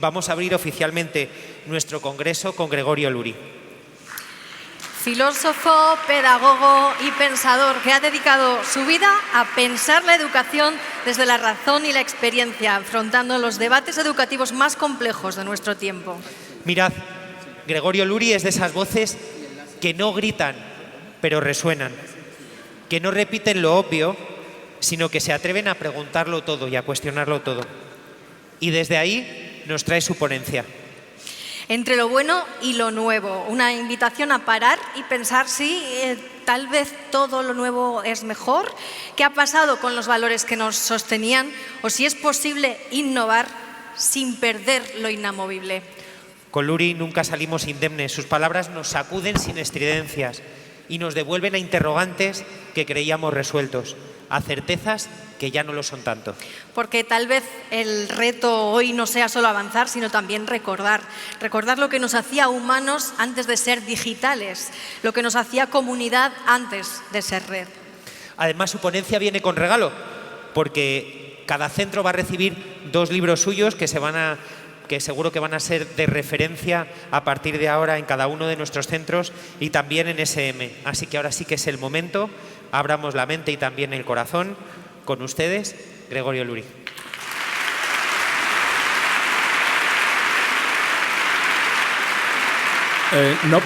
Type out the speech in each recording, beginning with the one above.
vamos a abrir oficialmente nuestro congreso con Gregorio Luri. Filósofo, pedagogo y pensador que ha dedicado su vida a pensar la educación desde la razón y la experiencia, afrontando los debates educativos más complejos de nuestro tiempo. Mirad, Gregorio Luri es de esas voces que no gritan, pero resuenan, que no repiten lo obvio, sino que se atreven a preguntarlo todo y a cuestionarlo todo. Y desde ahí nos trae su ponencia. Entre lo bueno y lo nuevo, una invitación a parar y pensar si tal vez todo lo nuevo es mejor, qué ha pasado con los valores que nos sostenían o si es posible innovar sin perder lo inamovible. Con Luri nunca salimos indemnes, sus palabras nos sacuden sin estridencias y nos devuelven a interrogantes que creíamos resueltos, a certezas que ya no lo son tanto. Porque tal vez el reto hoy no sea solo avanzar, sino también recordar lo que nos hacía humanos antes de ser digitales, lo que nos hacía comunidad antes de ser red. Además, su ponencia viene con regalo, porque cada centro va a recibir 2 libros suyos que seguro que van a ser de referencia a partir de ahora en cada uno de nuestros centros y también en SM. Así que ahora sí que es el momento, abramos la mente y también el corazón. Con ustedes, Gregorio Luri. No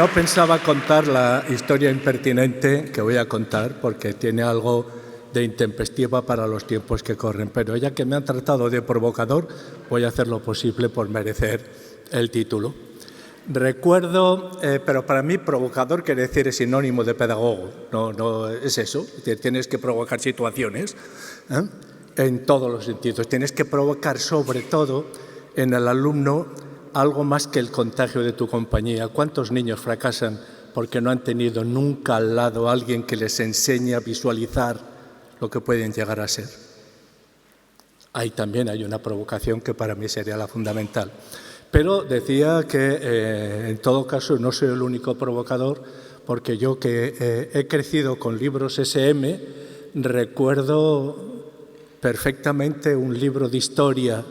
pensaba contar la historia impertinente que voy a contar porque tiene algo de intempestiva para los tiempos que corren, pero ya que me han tratado de provocador, voy a hacer lo posible por merecer el título. Recuerdo, pero para mí provocador quiere decir es sinónimo de pedagogo, no es eso, tienes que provocar situaciones en todos los sentidos, tienes que provocar sobre todo en el alumno algo más que el contagio de tu compañía. ¿Cuántos niños fracasan porque no han tenido nunca al lado a alguien que les enseñe a visualizar lo que pueden llegar a ser? Ahí también hay una provocación que para mí sería la fundamental. Pero decía que en todo caso no soy el único provocador, porque yo que he crecido con libros SM, recuerdo perfectamente un libro de historia.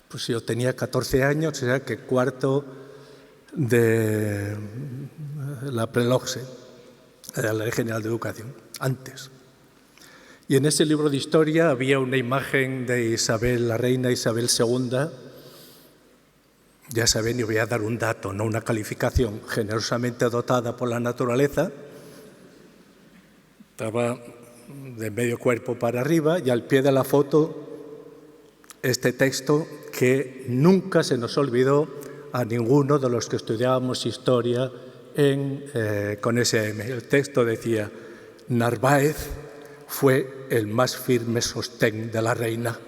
Pues yo tenía 14 años, o sea que cuarto de la Preloxe, de la Ley General de Educación, antes. Y en ese libro de historia había una imagen de Isabel, la reina Isabel II. Ya saben, y voy a dar un dato, no una calificación, generosamente dotada por la naturaleza. Estaba de medio cuerpo para arriba y al pie de la foto este texto que nunca se nos olvidó a ninguno de los que estudiábamos historia con SM. El texto decía: Narváez fue el más firme sostén de la reina.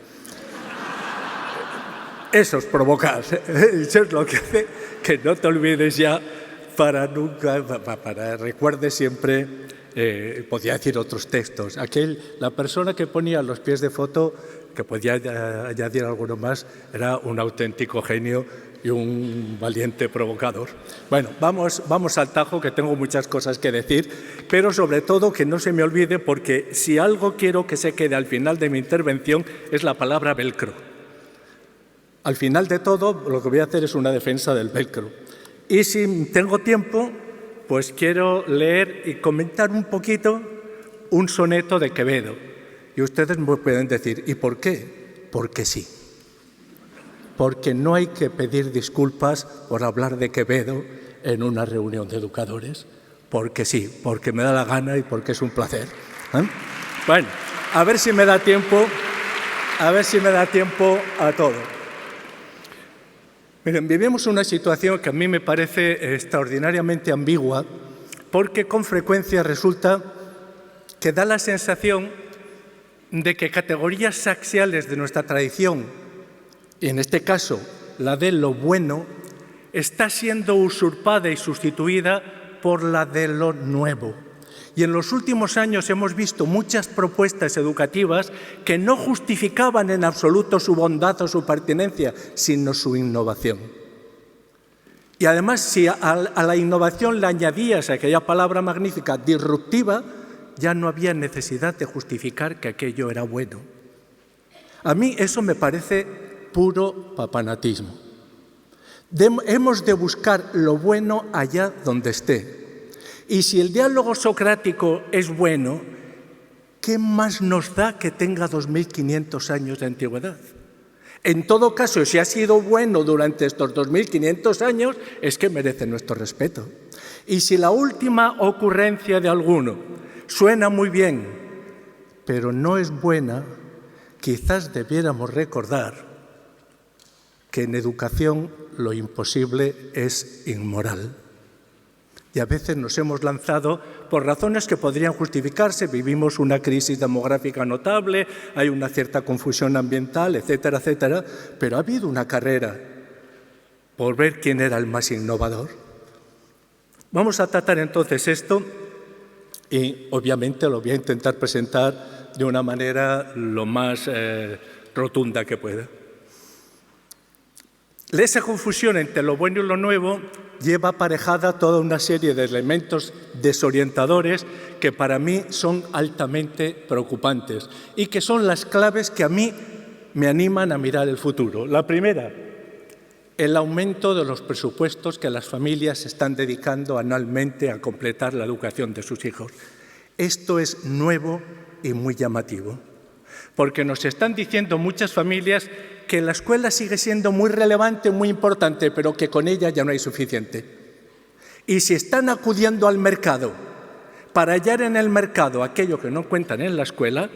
Eso es provocar, eso es lo que hace que no te olvides ya para nunca, para recuerdes siempre, podía decir otros textos. La persona que ponía los pies de foto, que podía añadir alguno más, era un auténtico genio y un valiente provocador. Bueno, vamos al tajo, que tengo muchas cosas que decir, pero sobre todo que no se me olvide, porque si algo quiero que se quede al final de mi intervención es la palabra velcro. Al final de todo, lo que voy a hacer es una defensa del velcro. Y si tengo tiempo, pues quiero leer y comentar un poquito un soneto de Quevedo. Y ustedes me pueden decir, ¿y por qué? Porque sí. Porque no hay que pedir disculpas por hablar de Quevedo en una reunión de educadores. Porque sí, porque me da la gana y porque es un placer. Bueno, a ver si me da tiempo a todo. Miren, vivimos una situación que a mí me parece extraordinariamente ambigua, porque con frecuencia resulta que da la sensación de que categorías axiales de nuestra tradición, y en este caso la de lo bueno, está siendo usurpada y sustituida por la de lo nuevo. Y en los últimos años hemos visto muchas propuestas educativas que no justificaban en absoluto su bondad o su pertinencia, sino su innovación. Y además, si a la innovación le añadías aquella palabra magnífica, disruptiva, ya no había necesidad de justificar que aquello era bueno. A mí eso me parece puro papanatismo. Hemos de buscar lo bueno allá donde esté. Y si el diálogo socrático es bueno, ¿qué más nos da que tenga 2500 años de antigüedad? En todo caso, si ha sido bueno durante estos 2500 años, es que merece nuestro respeto. Y si la última ocurrencia de alguno suena muy bien, pero no es buena, quizás debiéramos recordar que en educación lo imposible es inmoral. Y a veces nos hemos lanzado por razones que podrían justificarse. Vivimos una crisis demográfica notable, hay una cierta confusión ambiental, etcétera, etcétera, pero ha habido una carrera por ver quién era el más innovador. Vamos a tratar entonces esto y obviamente lo voy a intentar presentar de una manera lo más rotunda que pueda. Esa confusión entre lo bueno y lo nuevo lleva aparejada toda una serie de elementos desorientadores que para mí son altamente preocupantes y que son las claves que a mí me animan a mirar el futuro. La primera, el aumento de los presupuestos que las familias están dedicando anualmente a completar la educación de sus hijos. Esto es nuevo y muy llamativo, porque nos están diciendo muchas familias que la escuela sigue siendo muy relevante, muy importante, pero que con ella ya no hay suficiente. Y si están acudiendo al mercado para hallar en el mercado aquello que no encuentran en la escuela,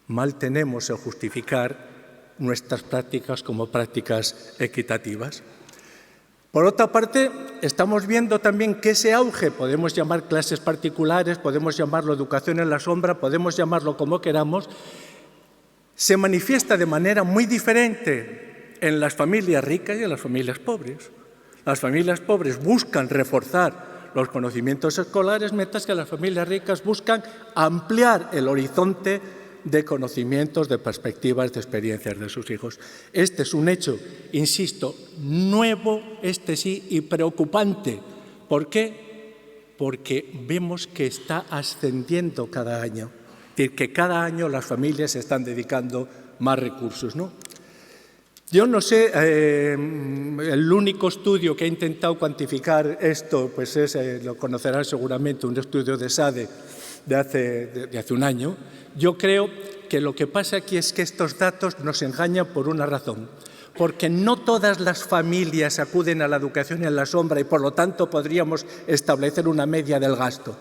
mal tenemos el justificar nuestras prácticas como prácticas equitativas. Por otra parte, estamos viendo también que ese auge, podemos llamar clases particulares, podemos llamarlo educación en la sombra, podemos llamarlo como queramos, se manifiesta de manera muy diferente en las familias ricas y en las familias pobres. Las familias pobres buscan reforzar los conocimientos escolares, mientras que las familias ricas buscan ampliar el horizonte de conocimientos, de perspectivas, de experiencias de sus hijos. Este es un hecho, insisto, nuevo, este sí, y preocupante. ¿Por qué? Porque vemos que está ascendiendo cada año. Es decir, que cada año las familias están dedicando más recursos, ¿no? Yo no sé, el único estudio que ha intentado cuantificar esto, pues lo conocerán seguramente, un estudio de SADE de hace un año. Yo creo que lo que pasa aquí es que estos datos nos engañan por una razón, porque no todas las familias acuden a la educación en la sombra y por lo tanto podríamos establecer una media del gasto,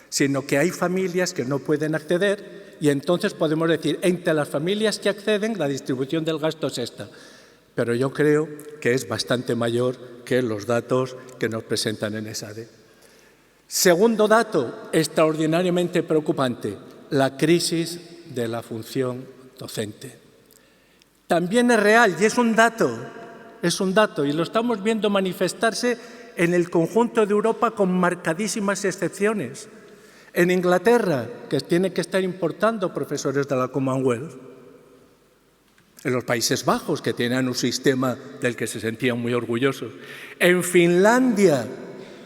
sino que hay familias que no pueden acceder y entonces podemos decir, entre las familias que acceden, la distribución del gasto es esta. Pero yo creo que es bastante mayor que los datos que nos presentan en ESADE. Segundo dato extraordinariamente preocupante, la crisis de la función docente. También es real y es un dato y lo estamos viendo manifestarse en el conjunto de Europa con marcadísimas excepciones. En Inglaterra, que tiene que estar importando profesores de la Commonwealth. En los Países Bajos, que tienen un sistema del que se sentían muy orgullosos. En Finlandia,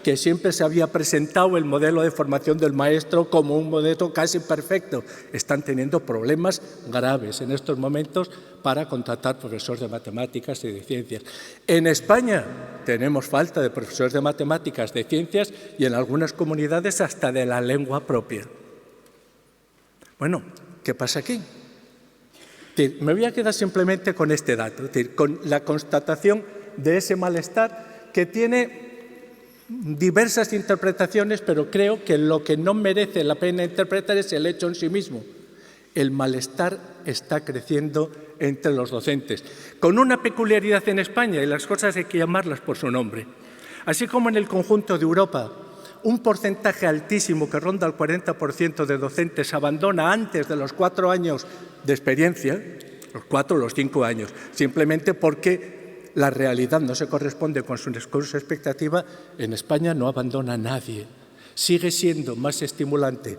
que siempre se había presentado el modelo de formación del maestro como un modelo casi perfecto. Están teniendo problemas graves en estos momentos para contratar profesores de matemáticas y de ciencias. En España tenemos falta de profesores de matemáticas, de ciencias y en algunas comunidades hasta de la lengua propia. Bueno, ¿qué pasa aquí? Me voy a quedar simplemente con este dato, es decir, con la constatación de ese malestar que tiene diversas interpretaciones, pero creo que lo que no merece la pena interpretar es el hecho en sí mismo. El malestar está creciendo entre los docentes, con una peculiaridad en España, y las cosas hay que llamarlas por su nombre. Así como en el conjunto de Europa, un porcentaje altísimo que ronda el 40% de docentes abandona antes de los 4 años de experiencia, los 4 o los 5 años, simplemente porque la realidad no se corresponde con su expectativa. En España no abandona a nadie. Sigue siendo más estimulante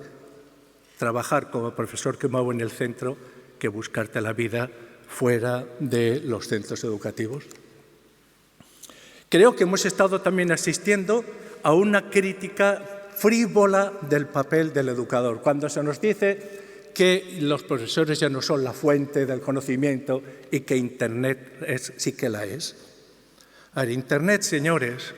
trabajar como profesor quemado en el centro que buscarte la vida fuera de los centros educativos. Creo que hemos estado también asistiendo a una crítica frívola del papel del educador. Cuando se nos dice que los profesores ya no son la fuente del conocimiento y que Internet sí que la es. A ver, Internet, señores,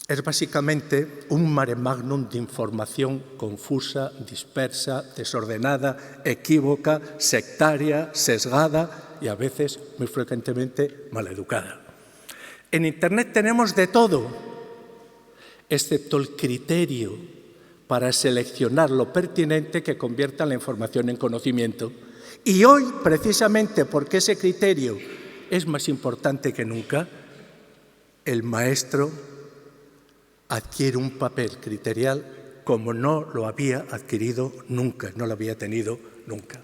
es básicamente un mare magnum de información confusa, dispersa, desordenada, equívoca, sectaria, sesgada y a veces, muy frecuentemente, maleducada. En Internet tenemos de todo, excepto el criterio para seleccionar lo pertinente que convierta la información en conocimiento. Y hoy, precisamente porque ese criterio es más importante que nunca, el maestro adquiere un papel criterial como no lo había adquirido nunca, no lo había tenido nunca.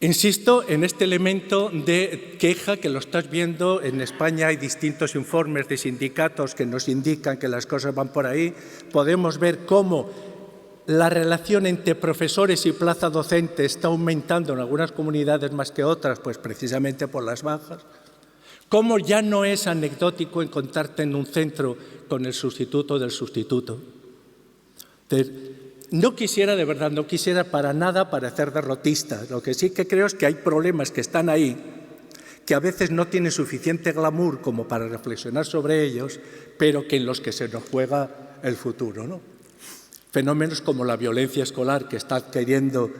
Insisto en este elemento de queja que lo estás viendo. En España hay distintos informes de sindicatos que nos indican que las cosas van por ahí. Podemos ver cómo la relación entre profesores y plaza docente está aumentando en algunas comunidades más que otras, pues precisamente por las bajas. Cómo ya no es anecdótico encontrarte en un centro con el sustituto del sustituto. No quisiera, de verdad, no quisiera para nada parecer derrotista. Lo que sí que creo es que hay problemas que están ahí, que a veces no tienen suficiente glamour como para reflexionar sobre ellos, pero que en los que se nos juega el futuro, ¿no? Fenómenos como la violencia escolar, que está adquiriendo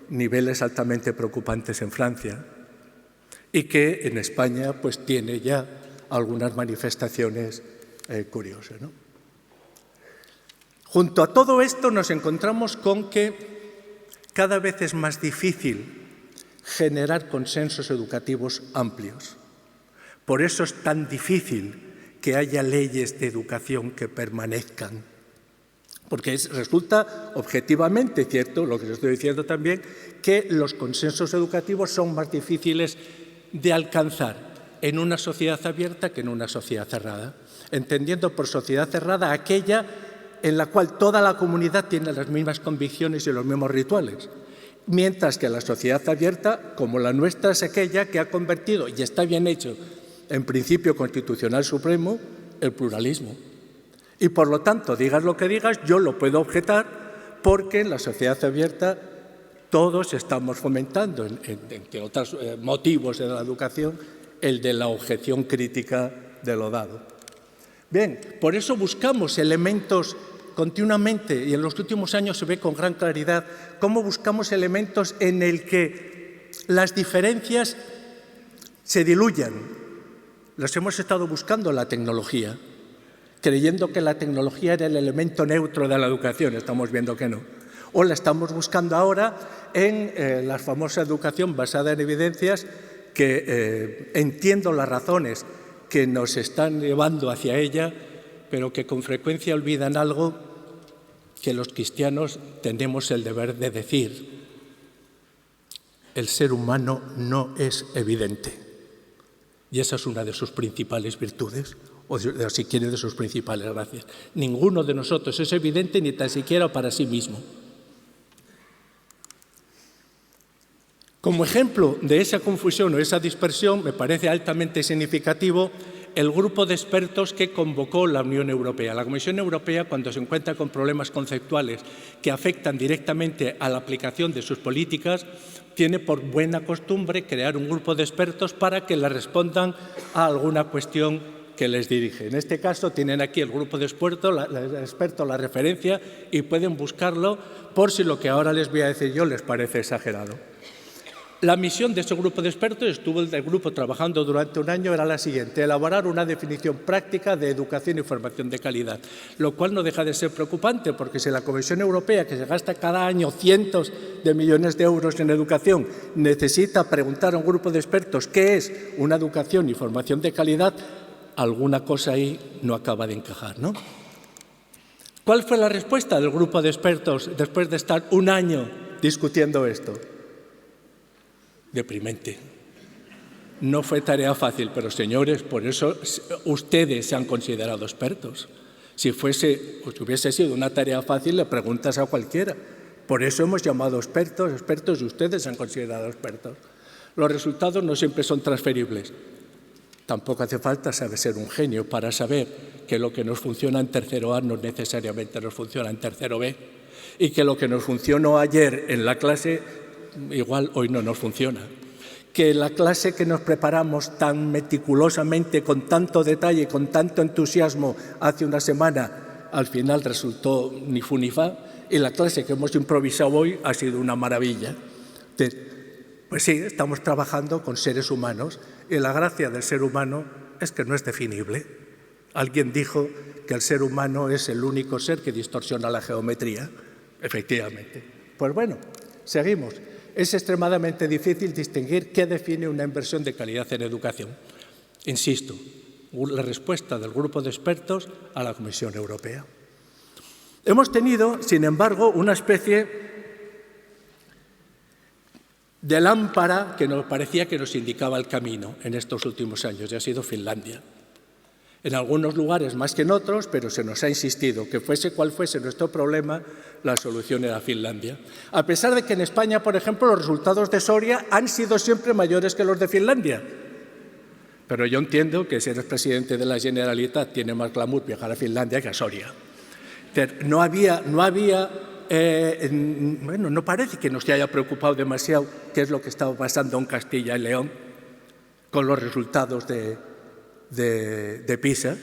niveles altamente preocupantes en Francia y que en España pues tiene ya algunas manifestaciones curiosas, ¿no? Junto a todo esto nos encontramos con que cada vez es más difícil generar consensos educativos amplios. Por eso es tan difícil que haya leyes de educación que permanezcan. Porque resulta objetivamente cierto, lo que les estoy diciendo también, que los consensos educativos son más difíciles de alcanzar en una sociedad abierta que en una sociedad cerrada. Entendiendo por sociedad cerrada aquella en la cual toda la comunidad tiene las mismas convicciones y los mismos rituales. Mientras que la sociedad abierta, como la nuestra, es aquella que ha convertido, y está bien hecho, en principio constitucional supremo, el pluralismo. Y por lo tanto, digas lo que digas, yo lo puedo objetar porque en la sociedad abierta todos estamos fomentando, entre otros motivos de la educación, el de la objeción crítica de lo dado. Bien, por eso buscamos elementos continuamente, y en los últimos años se ve con gran claridad cómo buscamos elementos en el que las diferencias se diluyan. Los hemos estado buscando en la tecnología, creyendo que la tecnología era el elemento neutro de la educación. Estamos viendo que no. O la estamos buscando ahora en la famosa educación basada en evidencias, que entiendo las razones que nos están llevando hacia ella, pero que con frecuencia olvidan algo que los cristianos tenemos el deber de decir. El ser humano no es evidente. Y esa es una de sus principales virtudes, o si quiere, de sus principales gracias. Ninguno de nosotros es evidente ni tan siquiera para sí mismo. Como ejemplo de esa confusión o esa dispersión, me parece altamente significativo el grupo de expertos que convocó la Unión Europea. La Comisión Europea, cuando se encuentra con problemas conceptuales que afectan directamente a la aplicación de sus políticas, tiene por buena costumbre crear un grupo de expertos para que le respondan a alguna cuestión que les dirige. En este caso tienen aquí el grupo de expertos, la referencia, y pueden buscarlo por si lo que ahora les voy a decir yo les parece exagerado. La misión de ese grupo de expertos, estuvo el grupo trabajando durante un año, era la siguiente: elaborar una definición práctica de educación y formación de calidad, lo cual no deja de ser preocupante, porque si la Comisión Europea, que se gasta cada año cientos de millones de euros en educación, necesita preguntar a un grupo de expertos qué es una educación y formación de calidad, alguna cosa ahí no acaba de encajar, ¿no? ¿Cuál fue la respuesta del grupo de expertos después de estar un año discutiendo esto? Deprimente. No fue tarea fácil, pero señores, por eso ustedes se han considerado expertos. Si hubiese sido una tarea fácil, le preguntas a cualquiera. Por eso hemos llamado expertos y ustedes se han considerado expertos. Los resultados no siempre son transferibles. Tampoco hace falta saber ser un genio para saber que lo que nos funciona en tercero A no necesariamente nos funciona en tercero B. y que lo que nos funcionó ayer en la clase igual hoy no nos funciona. Que la clase que nos preparamos tan meticulosamente, con tanto detalle, con tanto entusiasmo hace una semana, al final resultó ni fu ni fa, y la clase que hemos improvisado hoy ha sido una maravilla. Pues sí, estamos trabajando con seres humanos y la gracia del ser humano es que no es definible. Alguien dijo que el ser humano es el único ser que distorsiona la geometría. Efectivamente. Pues bueno, seguimos. Es extremadamente difícil distinguir qué define una inversión de calidad en educación. Insisto, la respuesta del grupo de expertos a la Comisión Europea. Hemos tenido, sin embargo, una especie de lámpara que nos parecía que nos indicaba el camino en estos últimos años, y ha sido Finlandia. En algunos lugares más que en otros, pero se nos ha insistido que fuese cual fuese nuestro problema, la solución era Finlandia. A pesar de que en España, por ejemplo, los resultados de Soria han sido siempre mayores que los de Finlandia. Pero yo entiendo que si eres presidente de la Generalitat tiene más glamour viajar a Finlandia que a Soria. No parece que nos haya preocupado demasiado qué es lo que estaba pasando en Castilla y León con los resultados de PISA,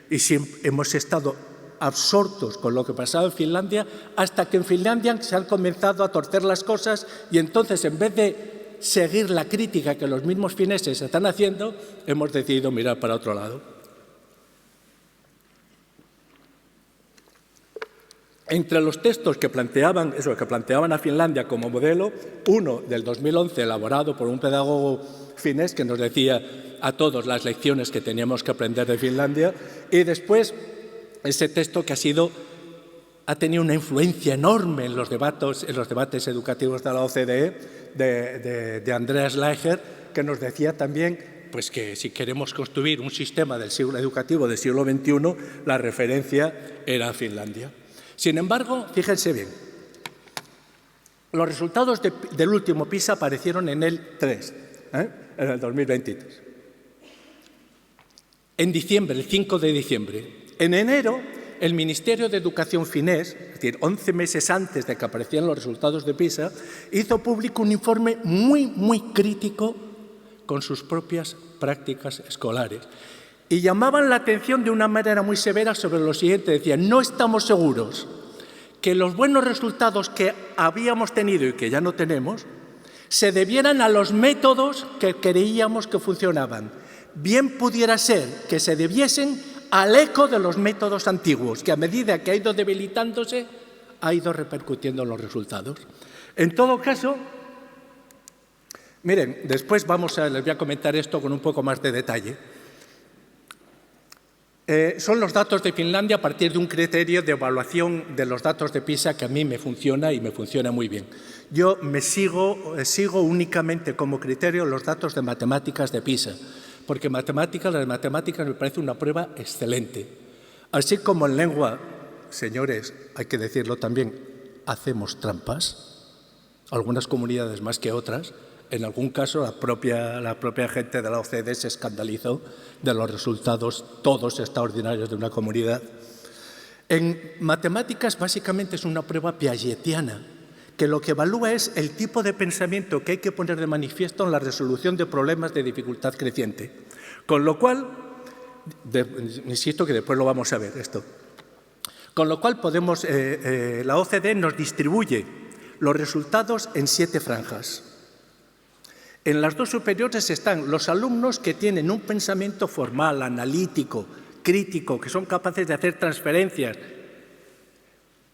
y siempre hemos estado absortos con lo que pasaba en Finlandia, hasta que en Finlandia se han comenzado a torcer las cosas, y entonces, en vez de seguir la crítica que los mismos fineses están haciendo, hemos decidido mirar para otro lado. Entre los textos que planteaban a Finlandia como modelo, uno del 2011 elaborado por un pedagogo finés que nos decía a todos las lecciones que teníamos que aprender de Finlandia, y después ese texto que ha tenido una influencia enorme en los debates educativos de la OCDE, de Andreas Leicher, que nos decía también pues, que si queremos construir un sistema educativo del siglo XXI, la referencia era Finlandia. Sin embargo, fíjense bien, los resultados del último PISA aparecieron en el 3, en el 2023. En diciembre, el 5 de diciembre. En enero, el Ministerio de Educación finés, es decir, 11 meses antes de que aparecieran los resultados de PISA, hizo público un informe muy crítico con sus propias prácticas escolares. Y llamaban la atención de una manera muy severa sobre lo siguiente. Decían, no estamos seguros que los buenos resultados que habíamos tenido y que ya no tenemos se debieran a los métodos que creíamos que funcionaban. Bien pudiera ser que se debiesen al eco de los métodos antiguos, que a medida que ha ido debilitándose, ha ido repercutiendo en los resultados. En todo caso, miren, después les voy a comentar esto con un poco más de detalle. Son los datos de Finlandia a partir de un criterio de evaluación de los datos de PISA que a mí me funciona y me funciona muy bien. Yo sigo únicamente como criterio los datos de matemáticas de PISA, porque las matemáticas me parece una prueba excelente. Así como en lengua, señores, hay que decirlo también, hacemos trampas, algunas comunidades más que otras. En algún caso, la propia gente de la OCDE se escandalizó de los resultados todos extraordinarios de una comunidad. En matemáticas, básicamente, es una prueba piagetiana, que lo que evalúa es el tipo de pensamiento que hay que poner de manifiesto en la resolución de problemas de dificultad creciente. Con lo cual, insisto que después lo vamos a ver esto, con lo cual la OCDE nos distribuye los resultados en 7 franjas. En las 2 superiores están los alumnos que tienen un pensamiento formal, analítico, crítico, que son capaces de hacer transferencias.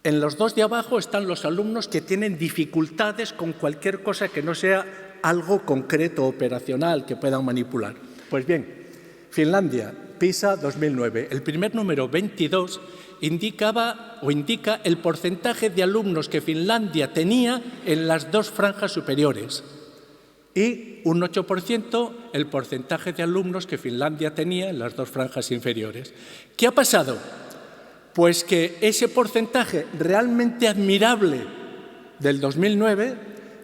En los 2 de abajo están los alumnos que tienen dificultades con cualquier cosa que no sea algo concreto, operacional, que puedan manipular. Pues bien, Finlandia, PISA 2009, el primer número 22 indica el porcentaje de alumnos que Finlandia tenía en las 2 franjas superiores. Y un 8% el porcentaje de alumnos que Finlandia tenía en las 2 franjas inferiores. ¿Qué ha pasado? Pues que ese porcentaje realmente admirable del 2009,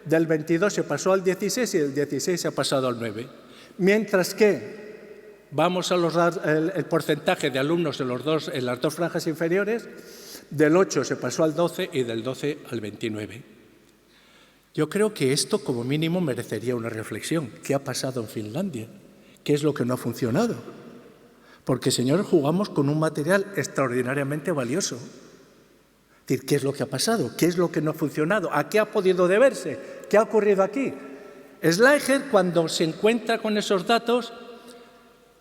del 22 se pasó al 16 y del 16 se ha pasado al 9. Mientras que vamos a el porcentaje de alumnos en las 2 franjas inferiores, Del 8 se pasó al 12 y del 12 al 29. Yo creo que esto como mínimo merecería una reflexión. ¿Qué ha pasado en Finlandia? ¿Qué es lo que no ha funcionado? Porque, señores, jugamos con un material extraordinariamente valioso. Es decir, ¿qué es lo que ha pasado? ¿Qué es lo que no ha funcionado? ¿A qué ha podido deberse? ¿Qué ha ocurrido aquí? Schleicher, cuando se encuentra con esos datos,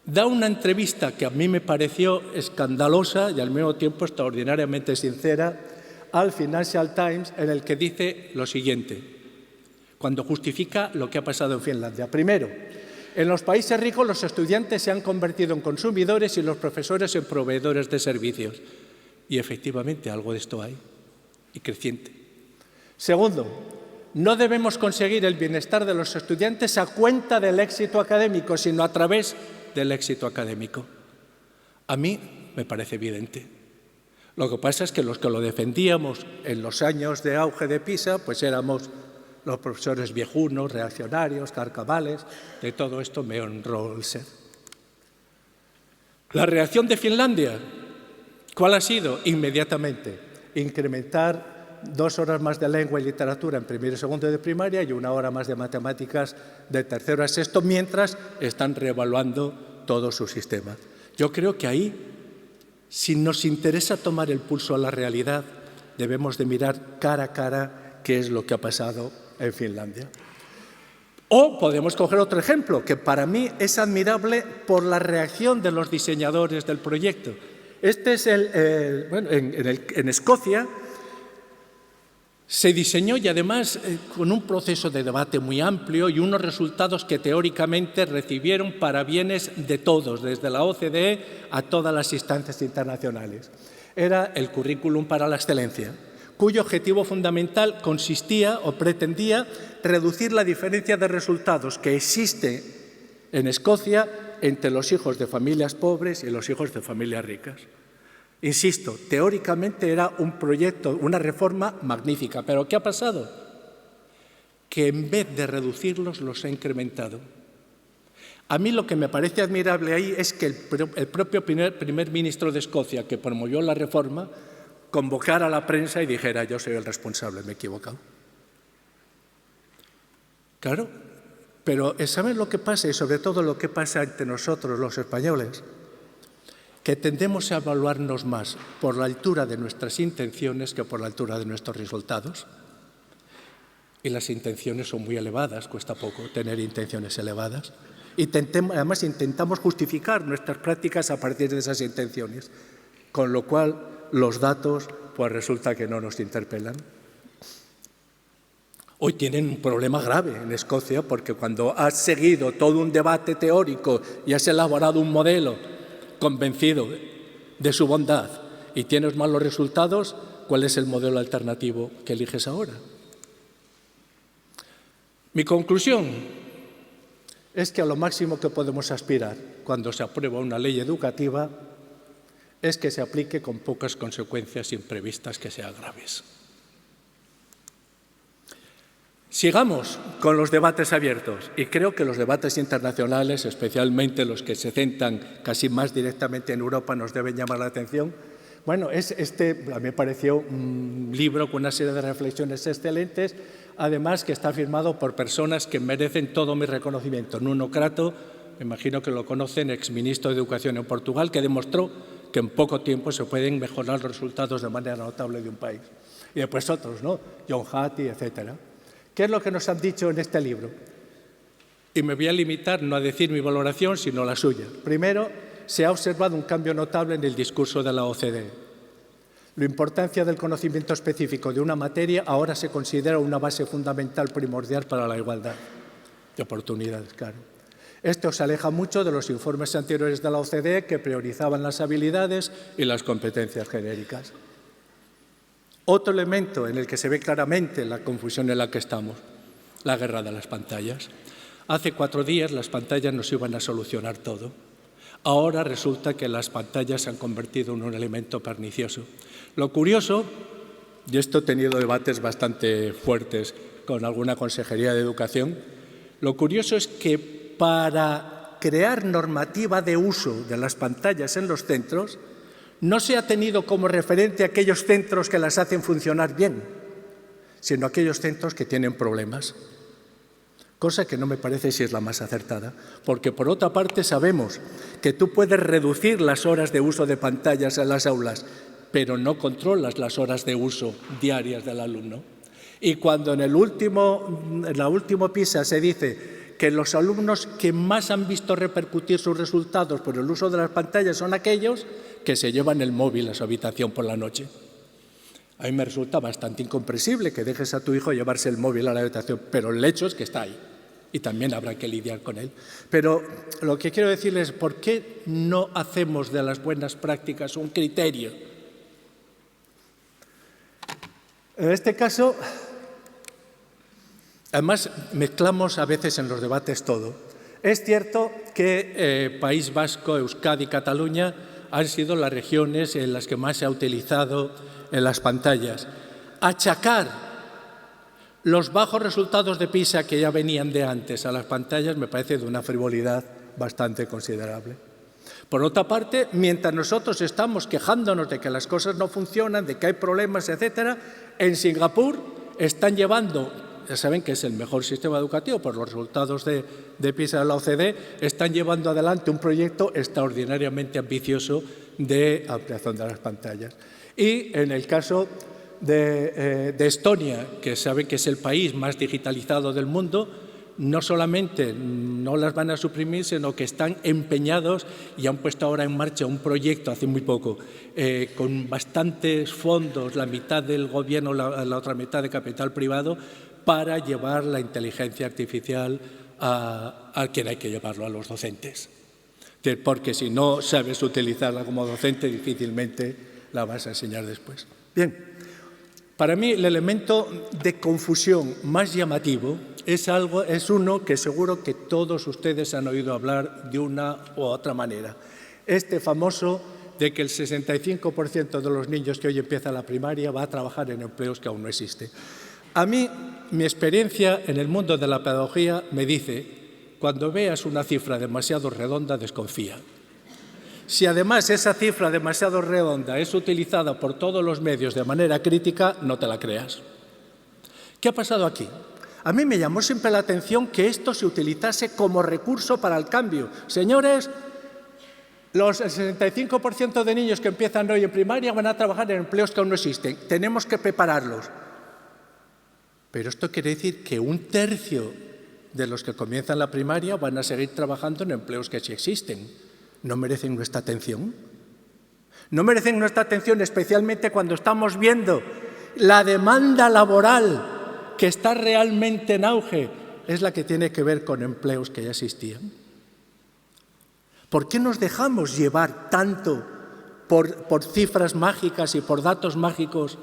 da una entrevista que a mí me pareció escandalosa y al mismo tiempo extraordinariamente sincera al Financial Times, en el que dice lo siguiente, cuando justifica lo que ha pasado en Finlandia. Primero, en los países ricos los estudiantes se han convertido en consumidores y los profesores en proveedores de servicios. Y efectivamente algo de esto hay, y creciente. Segundo, no debemos conseguir el bienestar de los estudiantes a cuenta del éxito académico, sino a través del éxito académico. A mí me parece evidente. Lo que pasa es que los que lo defendíamos en los años de auge de PISA, pues éramos los profesores viejunos, reaccionarios, carcavales, de todo esto me honró el ser. La reacción de Finlandia, ¿cuál ha sido? Inmediatamente, incrementar 2 horas más de lengua y literatura en primero y segundo de primaria y 1 hora más de matemáticas de tercero a sexto, mientras están reevaluando todo su sistema. Yo creo que ahí, si nos interesa tomar el pulso a la realidad, debemos de mirar cara a cara qué es lo que ha pasado en Finlandia. O podemos coger otro ejemplo, que para mí es admirable por la reacción de los diseñadores del proyecto. Este es en Escocia se diseñó y además con un proceso de debate muy amplio y unos resultados que teóricamente recibieron parabienes de todos, desde la OCDE a todas las instancias internacionales. Era el currículum para la excelencia, cuyo objetivo fundamental consistía o pretendía reducir la diferencia de resultados que existe en Escocia entre los hijos de familias pobres y los hijos de familias ricas. Insisto, teóricamente era un proyecto, una reforma magnífica, pero ¿qué ha pasado? Que en vez de reducirlos, los ha incrementado. A mí lo que me parece admirable ahí es que el propio primer ministro de Escocia, que promovió la reforma, convocara a la prensa y dijera, yo soy el responsable, me he equivocado. Claro, pero ¿saben lo que pasa? Y sobre todo lo que pasa entre nosotros, los españoles, que tendemos a evaluarnos más por la altura de nuestras intenciones que por la altura de nuestros resultados. Y las intenciones son muy elevadas, cuesta poco tener intenciones elevadas. Y además intentamos justificar nuestras prácticas a partir de esas intenciones, con lo cual los datos pues resulta que no nos interpelan. Hoy tienen un problema grave en Escocia porque cuando has seguido todo un debate teórico y has elaborado un modelo convencido de su bondad y tienes malos resultados, ¿cuál es el modelo alternativo que eliges ahora? Mi conclusión es que a lo máximo que podemos aspirar cuando se aprueba una ley educativa es que se aplique con pocas consecuencias imprevistas que sean graves. Sigamos con los debates abiertos y creo que los debates internacionales, especialmente los que se centran casi más directamente en Europa, nos deben llamar la atención. Bueno, a mí me pareció un libro con una serie de reflexiones excelentes, además que está firmado por personas que merecen todo mi reconocimiento. Nuno Crato, me imagino que lo conocen, exministro de Educación en Portugal, que demostró que en poco tiempo se pueden mejorar los resultados de manera notable de un país. Y después otros, ¿no? John Hattie, etcétera. ¿Qué es lo que nos han dicho en este libro? Y me voy a limitar no a decir mi valoración, sino la suya. Primero, se ha observado un cambio notable en el discurso de la OCDE. La importancia del conocimiento específico de una materia ahora se considera una base fundamental primordial para la igualdad de oportunidades, claro. Esto se aleja mucho de los informes anteriores de la OCDE que priorizaban las habilidades y las competencias genéricas. Otro elemento en el que se ve claramente la confusión en la que estamos, la guerra de las pantallas. Hace 4 días las pantallas nos iban a solucionar todo. Ahora resulta que las pantallas se han convertido en un elemento pernicioso. Lo curioso, y esto he tenido debates bastante fuertes con alguna consejería de educación, lo curioso es que para crear normativa de uso de las pantallas en los centros, no se ha tenido como referente aquellos centros que las hacen funcionar bien, sino aquellos centros que tienen problemas. Cosa que no me parece si es la más acertada, porque por otra parte sabemos que tú puedes reducir las horas de uso de pantallas en las aulas, pero no controlas las horas de uso diarias del alumno. Y cuando en la última PISA se dice que los alumnos que más han visto repercutir sus resultados por el uso de las pantallas son aquellos que se llevan el móvil a su habitación por la noche. A mí me resulta bastante incomprensible que dejes a tu hijo llevarse el móvil a la habitación, pero el hecho es que está ahí y también habrá que lidiar con él. Pero lo que quiero decirles es, ¿por qué no hacemos de las buenas prácticas un criterio? En este caso, además, mezclamos a veces en los debates todo. Es cierto que País Vasco, Euskadi y Cataluña han sido las regiones en las que más se ha utilizado en las pantallas. Achacar los bajos resultados de PISA que ya venían de antes a las pantallas me parece de una frivolidad bastante considerable. Por otra parte, mientras nosotros estamos quejándonos de que las cosas no funcionan, de que hay problemas, etc., en Singapur están llevando, ya saben que es el mejor sistema educativo por los resultados de PISA de la OCDE, están llevando adelante un proyecto extraordinariamente ambicioso de ampliación de las pantallas. Y en el caso de Estonia, que saben que es el país más digitalizado del mundo, no solamente no las van a suprimir, sino que están empeñados y han puesto ahora en marcha un proyecto hace muy poco, con bastantes fondos, la mitad del gobierno, la otra mitad de capital privado, para llevar la inteligencia artificial a quien hay que llevarlo, a los docentes. Porque si no sabes utilizarla como docente, difícilmente la vas a enseñar después. Bien, para mí el elemento de confusión más llamativo es uno que seguro que todos ustedes han oído hablar de una u otra manera. Este famoso de que el 65% de los niños que hoy empiezan la primaria va a trabajar en empleos que aún no existen. A mí, mi experiencia en el mundo de la pedagogía me dice, cuando veas una cifra demasiado redonda, desconfía. Si además esa cifra demasiado redonda es utilizada por todos los medios de manera crítica, no te la creas. ¿Qué ha pasado aquí? A mí me llamó siempre la atención que esto se utilizase como recurso para el cambio. Señores, el 65% de niños que empiezan hoy en primaria van a trabajar en empleos que aún no existen. Tenemos que prepararlos. Pero esto quiere decir que un tercio de los que comienzan la primaria van a seguir trabajando en empleos que sí existen. ¿No merecen nuestra atención? ¿No merecen nuestra atención especialmente cuando estamos viendo la demanda laboral que está realmente en auge? Es la que tiene que ver con empleos que ya existían. ¿Por qué nos dejamos llevar tanto por cifras mágicas y por datos mágicos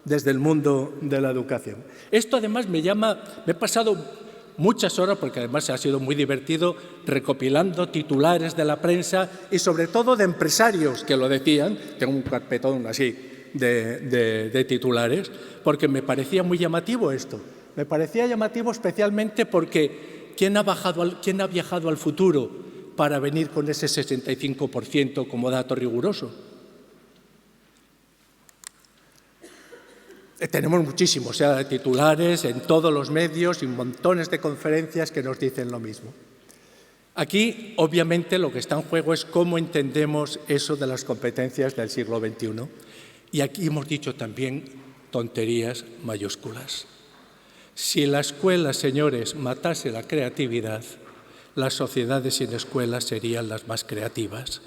desde el mundo de la educación? Esto además me he pasado muchas horas, porque además ha sido muy divertido, recopilando titulares de la prensa y sobre todo de empresarios que lo decían. Tengo un carpetón así de titulares, porque me parecía muy llamativo esto. Me parecía llamativo especialmente porque ¿quién ha viajado al futuro para venir con ese 65% como dato riguroso? Tenemos muchísimos titulares en todos los medios y montones de conferencias que nos dicen lo mismo. Aquí, obviamente, lo que está en juego es cómo entendemos eso de las competencias del siglo XXI. Y aquí hemos dicho también tonterías mayúsculas. Si la escuela, señores, matase la creatividad, las sociedades sin escuela serían las más creativas.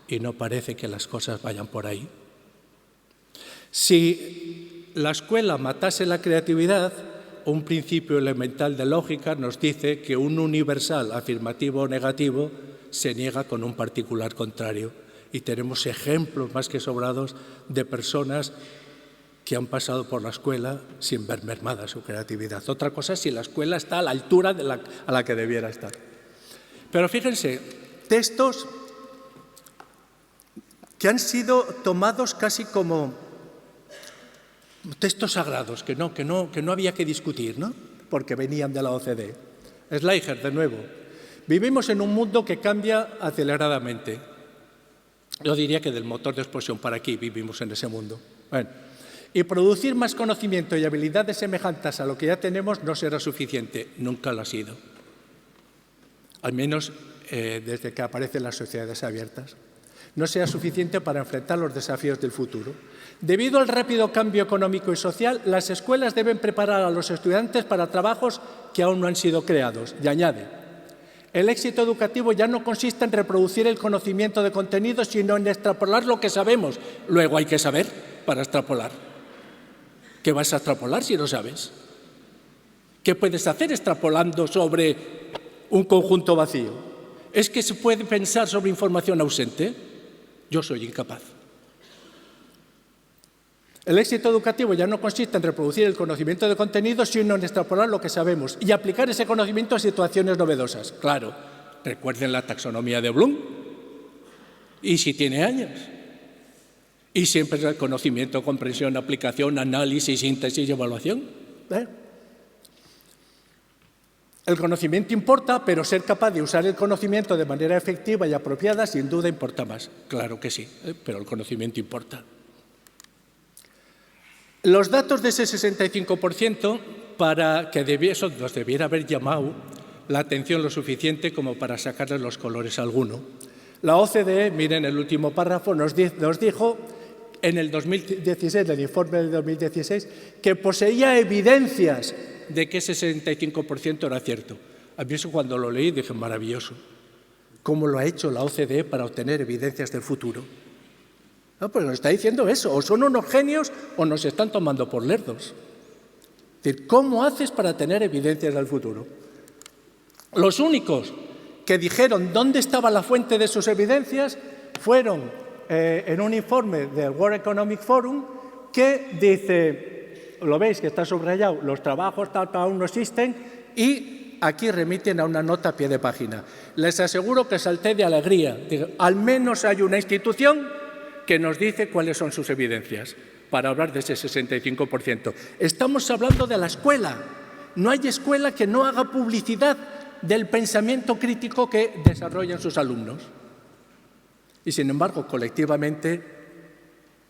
Y no parece que las cosas vayan por ahí. Si la escuela matase la creatividad, un principio elemental de lógica nos dice que un universal afirmativo o negativo se niega con un particular contrario. Y tenemos ejemplos más que sobrados de personas que han pasado por la escuela sin ver mermada su creatividad. Otra cosa es si la escuela está a la altura a la que debiera estar. Pero fíjense, textos que han sido tomados casi como textos sagrados, que no había que discutir, ¿no? Porque venían de la OCDE. Schleicher, de nuevo. Vivimos en un mundo que cambia aceleradamente. Yo diría que del motor de explosión para aquí vivimos en ese mundo. Bueno, y producir más conocimiento y habilidades semejantes a lo que ya tenemos no será suficiente. Nunca lo ha sido. Al menos desde que aparecen las sociedades abiertas. No será suficiente para enfrentar los desafíos del futuro. Debido al rápido cambio económico y social, las escuelas deben preparar a los estudiantes para trabajos que aún no han sido creados. Y añade, el éxito educativo ya no consiste en reproducir el conocimiento de contenidos, sino en extrapolar lo que sabemos. Luego hay que saber para extrapolar. ¿Qué vas a extrapolar si no sabes? ¿Qué puedes hacer extrapolando sobre un conjunto vacío? ¿Es que se puede pensar sobre información ausente? Yo soy incapaz. El éxito educativo ya no consiste en reproducir el conocimiento de contenidos, sino en extrapolar lo que sabemos y aplicar ese conocimiento a situaciones novedosas. Claro, recuerden la taxonomía de Bloom. ¿Y si tiene años? Y siempre es el conocimiento, comprensión, aplicación, análisis, síntesis y evaluación. El conocimiento importa, pero ser capaz de usar el conocimiento de manera efectiva y apropiada sin duda importa más. Claro que sí, pero el conocimiento importa. Los datos de ese 65% para que eso nos debiera haber llamado la atención lo suficiente como para sacarle los colores a alguno. La OCDE, miren el último párrafo, nos dijo en el 2016, el informe del 2016, que poseía evidencias de que ese 65% era cierto. A mí eso cuando lo leí dije, maravilloso. ¿Cómo lo ha hecho la OCDE para obtener evidencias del futuro? No, pues nos está diciendo eso, o son unos genios o nos están tomando por lerdos. Es decir, ¿cómo haces para tener evidencias del futuro? Los únicos que dijeron dónde estaba la fuente de sus evidencias fueron en un informe del World Economic Forum que dice, lo veis que está subrayado, los trabajos tal aún no existen y aquí remiten a una nota a pie de página. Les aseguro que salté de alegría. Digo, al menos hay una institución que nos dice cuáles son sus evidencias para hablar de ese 65%. Estamos hablando de la escuela. No hay escuela que no haga publicidad del pensamiento crítico que desarrollan sus alumnos. Y, sin embargo, colectivamente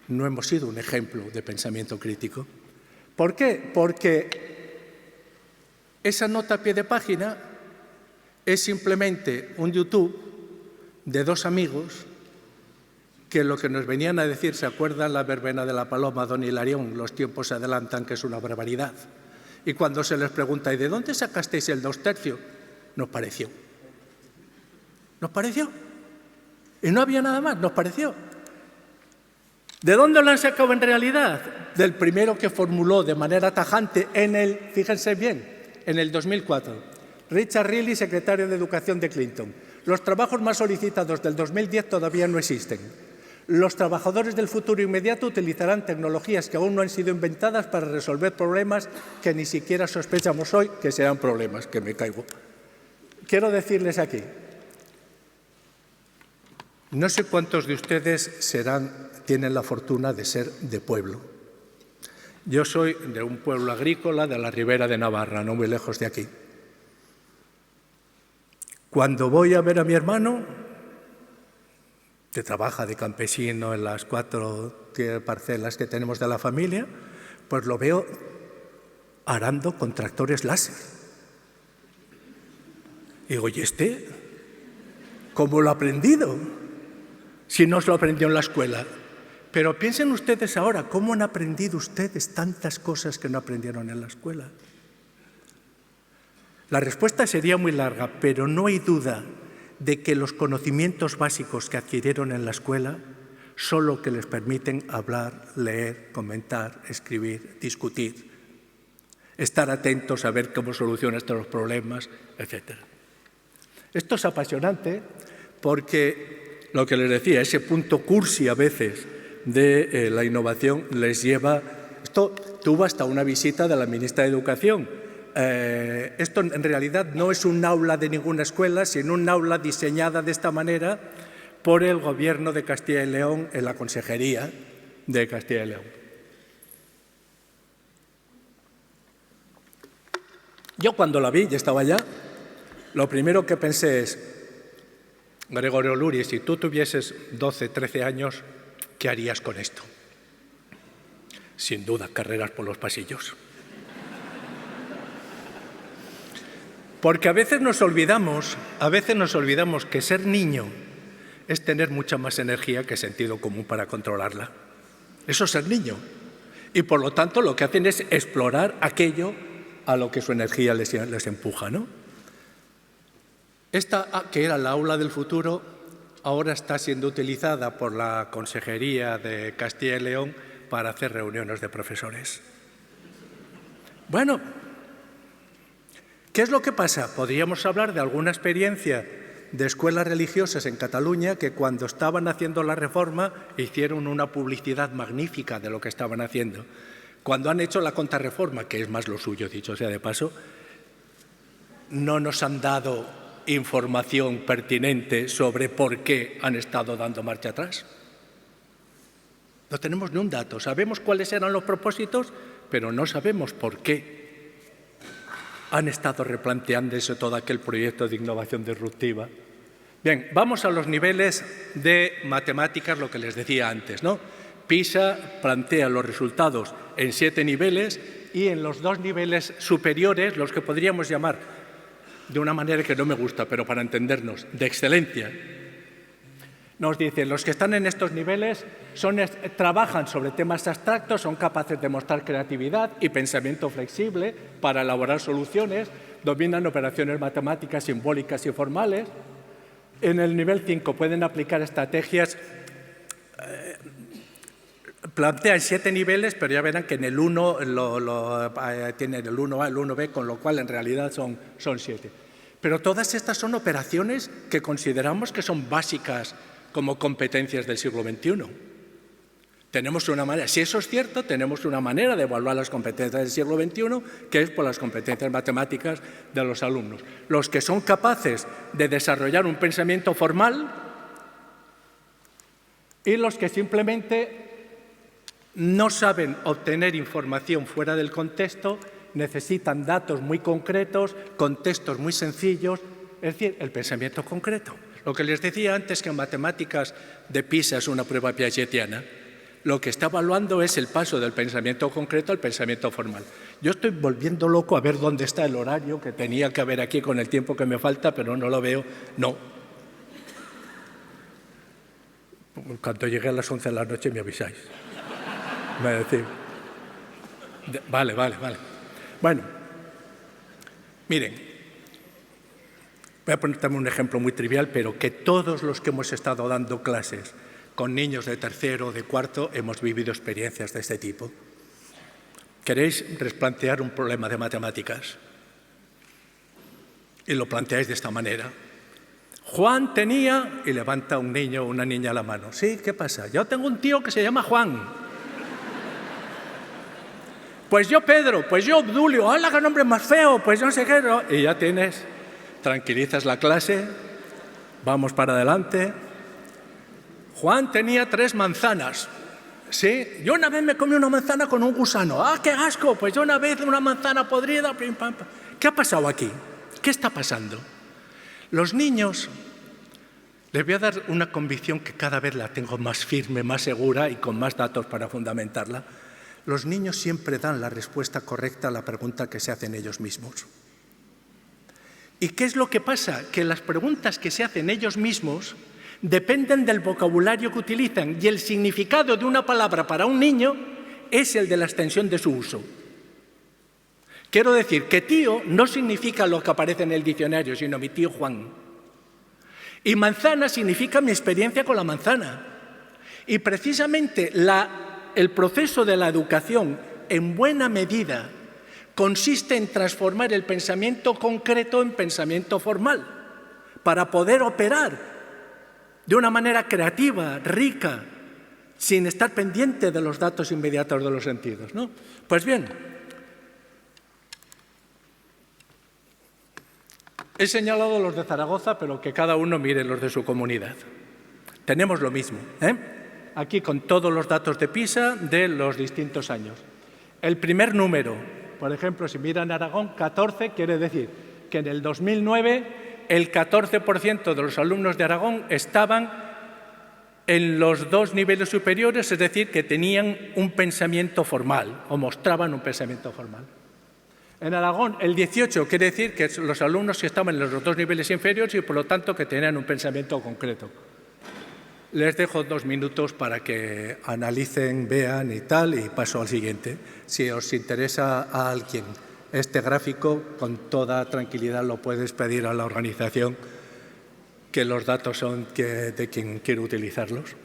no hemos sido un ejemplo de pensamiento crítico. ¿Por qué? Porque esa nota a pie de página es simplemente un YouTube de dos amigos que lo que nos venían a decir, ¿se acuerdan la verbena de la Paloma, don Hilarión? Los tiempos se adelantan, que es una barbaridad. Y cuando se les pregunta, ¿y de dónde sacasteis el 2/3? Nos pareció. Nos pareció. Y no había nada más, nos pareció. ¿De dónde lo han sacado en realidad? Del primero que formuló de manera tajante fíjense bien, en el 2004. Richard Reilly, secretario de Educación de Clinton. Los trabajos más solicitados del 2010 todavía no existen. Los trabajadores del futuro inmediato utilizarán tecnologías que aún no han sido inventadas para resolver problemas que ni siquiera sospechamos hoy que serán problemas, que me caigo. Quiero decirles aquí, no sé cuántos de ustedes tienen la fortuna de ser de pueblo. Yo soy de un pueblo agrícola de la Ribera de Navarra, no muy lejos de aquí. Cuando voy a ver a mi hermano, que trabaja de campesino en las 4 parcelas que tenemos de la familia, pues lo veo arando con tractores láser. Y digo, ¿y este? ¿Cómo lo ha aprendido? Si no se lo aprendió en la escuela. Pero piensen ustedes ahora, ¿cómo han aprendido ustedes tantas cosas que no aprendieron en la escuela? La respuesta sería muy larga, pero no hay duda de que los conocimientos básicos que adquirieron en la escuela son los que les permiten hablar, leer, comentar, escribir, discutir, estar atentos a ver cómo solucionan estos problemas, etc. Esto es apasionante porque, lo que les decía, ese punto cursi a veces de la innovación les lleva... Esto tuvo hasta una visita de la ministra de Educación. Esto en realidad no es un aula de ninguna escuela, sino un aula diseñada de esta manera por el Gobierno de Castilla y León en la Consejería de Castilla y León. Yo cuando la vi, ya estaba allá, lo primero que pensé es, Gregorio Luri, si tú tuvieses 12, 13 años, ¿qué harías con esto? Sin duda, carreras por los pasillos. Porque a veces nos olvidamos que ser niño es tener mucha más energía que sentido común para controlarla. Eso es ser niño. Y por lo tanto lo que hacen es explorar aquello a lo que su energía les empuja, ¿no? Esta, que era la aula del futuro, ahora está siendo utilizada por la Consejería de Castilla y León para hacer reuniones de profesores. Bueno, ¿qué es lo que pasa? Podríamos hablar de alguna experiencia de escuelas religiosas en Cataluña que cuando estaban haciendo la reforma hicieron una publicidad magnífica de lo que estaban haciendo. Cuando han hecho la contrarreforma, que es más lo suyo, dicho sea de paso, no nos han dado información pertinente sobre por qué han estado dando marcha atrás. No tenemos ni un dato. Sabemos cuáles eran los propósitos, pero no sabemos por qué han estado replanteándose todo aquel proyecto de innovación disruptiva. Bien, vamos a los niveles de matemáticas, lo que les decía antes, ¿no? PISA plantea los resultados en 7 niveles y en los 2 niveles superiores, los que podríamos llamar de una manera que no me gusta, pero para entendernos, de excelencia. Nos dicen, los que están en estos niveles trabajan sobre temas abstractos, son capaces de mostrar creatividad y pensamiento flexible para elaborar soluciones, dominan operaciones matemáticas simbólicas y formales. En el nivel 5 pueden aplicar estrategias, plantean 7 niveles, pero ya verán que en el 1 tienen el 1A, el 1B, con lo cual en realidad son 7. Pero todas estas son operaciones que consideramos que son básicas como competencias del siglo XXI. Tenemos una manera, si eso es cierto, tenemos una manera de evaluar las competencias del siglo XXI, que es por las competencias matemáticas de los alumnos. Los que son capaces de desarrollar un pensamiento formal y los que simplemente no saben obtener información fuera del contexto, necesitan datos muy concretos, contextos muy sencillos, es decir, el pensamiento concreto. Lo que les decía antes, que en matemáticas de PISA es una prueba piagetiana, lo que está evaluando es el paso del pensamiento concreto al pensamiento formal. Yo estoy volviendo loco a ver dónde está el horario que tenía que haber aquí con el tiempo que me falta, pero no lo veo. No. Cuando llegue a las 11 de la noche me avisáis. Me decís. Vale. Bueno, miren, voy a poner también un ejemplo muy trivial, pero que todos los que hemos estado dando clases con niños de tercero o de cuarto hemos vivido experiencias de este tipo. ¿Queréis replantear un problema de matemáticas? Y lo planteáis de esta manera. Juan tenía, y levanta un niño o una niña la mano. Sí, ¿qué pasa? Yo tengo un tío que se llama Juan. Pues yo Pedro, pues yo Obdulio, ¡hala, qué nombre más feo! Pues no sé qué. ¿No? Y ya tienes, tranquilizas la clase, vamos para adelante. Juan tenía 3 manzanas. Sí, yo una vez me comí una manzana con un gusano. ¡Ah, qué asco! Pues yo una vez una manzana podrida. Pim, pam, pam. ¿Qué ha pasado aquí? ¿Qué está pasando? Los niños, les voy a dar una convicción que cada vez la tengo más firme, más segura y con más datos para fundamentarla. Los niños siempre dan la respuesta correcta a la pregunta que se hacen ellos mismos. ¿Y qué es lo que pasa? Que las preguntas que se hacen ellos mismos dependen del vocabulario que utilizan y el significado de una palabra para un niño es el de la extensión de su uso. Quiero decir que tío no significa lo que aparece en el diccionario, sino mi tío Juan. Y manzana significa mi experiencia con la manzana. Y precisamente el proceso de la educación, en buena medida, consiste en transformar el pensamiento concreto en pensamiento formal, para poder operar de una manera creativa, rica, sin estar pendiente de los datos inmediatos de los sentidos, ¿no? Pues bien, he señalado los de Zaragoza, pero que cada uno mire los de su comunidad. Tenemos lo mismo, aquí con todos los datos de PISA de los distintos años. El primer número, por ejemplo, si miran Aragón, 14, quiere decir que en el 2009 el 14% de los alumnos de Aragón estaban en los 2 niveles superiores, es decir, que tenían un pensamiento formal o mostraban un pensamiento formal. En Aragón, el 18 quiere decir que los alumnos que estaban en los 2 niveles inferiores y, por lo tanto, que tenían un pensamiento concreto. Les dejo 2 minutos para que analicen, vean y tal, y paso al siguiente. Si os interesa a alguien este gráfico, con toda tranquilidad lo puedes pedir a la organización, que los datos son de quien quiere utilizarlos.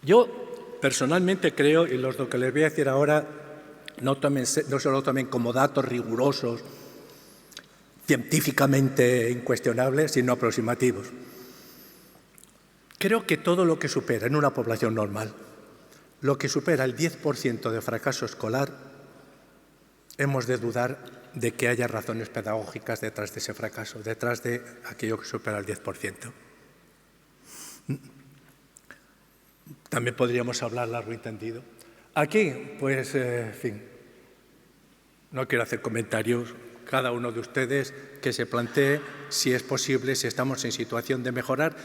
Yo personalmente creo, y lo que les voy a decir ahora, no se lo tomen como datos rigurosos, científicamente incuestionables, sino aproximativos. Creo que todo lo que supera en una población normal, lo que supera el 10% de fracaso escolar, hemos de dudar de que haya razones pedagógicas detrás de ese fracaso, detrás de aquello que supera el 10%. También podríamos hablar largo y tendido. Aquí, pues, en fin, no quiero hacer comentarios. Cada uno de ustedes que se plantee si es posible, si estamos en situación de mejorar.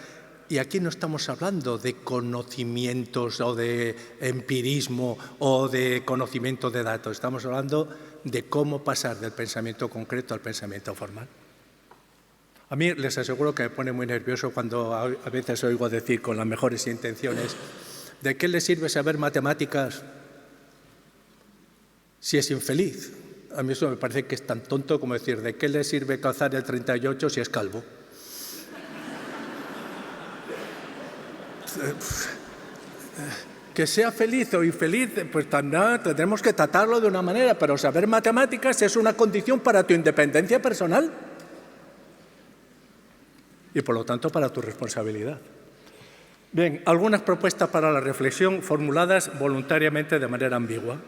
Y aquí no estamos hablando de conocimientos o de empirismo o de conocimiento de datos. Estamos hablando de cómo pasar del pensamiento concreto al pensamiento formal. A mí les aseguro que me pone muy nervioso cuando a veces oigo decir con las mejores intenciones: ¿de qué le sirve saber matemáticas si es infeliz? A mí eso me parece que es tan tonto como decir: ¿de qué le sirve calzar el 38 si es calvo? Que sea feliz o infeliz, pues tendremos que tratarlo de una manera, pero saber matemáticas es una condición para tu independencia personal y, por lo tanto, para tu responsabilidad. Bien, algunas propuestas para la reflexión formuladas voluntariamente de manera ambigua.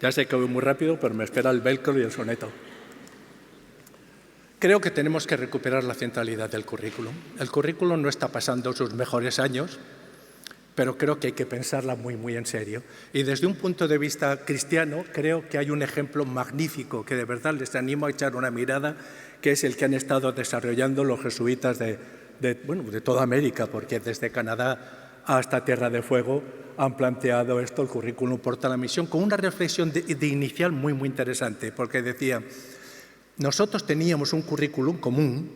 Ya sé que voy muy rápido, pero me espera el velcro y el soneto. Creo que tenemos que recuperar la centralidad del currículum. El currículum no está pasando sus mejores años, pero creo que hay que pensarla muy, muy en serio. Y desde un punto de vista cristiano, creo que hay un ejemplo magnífico que de verdad les animo a echar una mirada, que es el que han estado desarrollando los jesuitas de toda América, porque desde Canadá hasta Tierra de Fuego han planteado esto, el currículum porta la misión, con una reflexión de inicial muy, muy interesante, porque decía: nosotros teníamos un currículum común,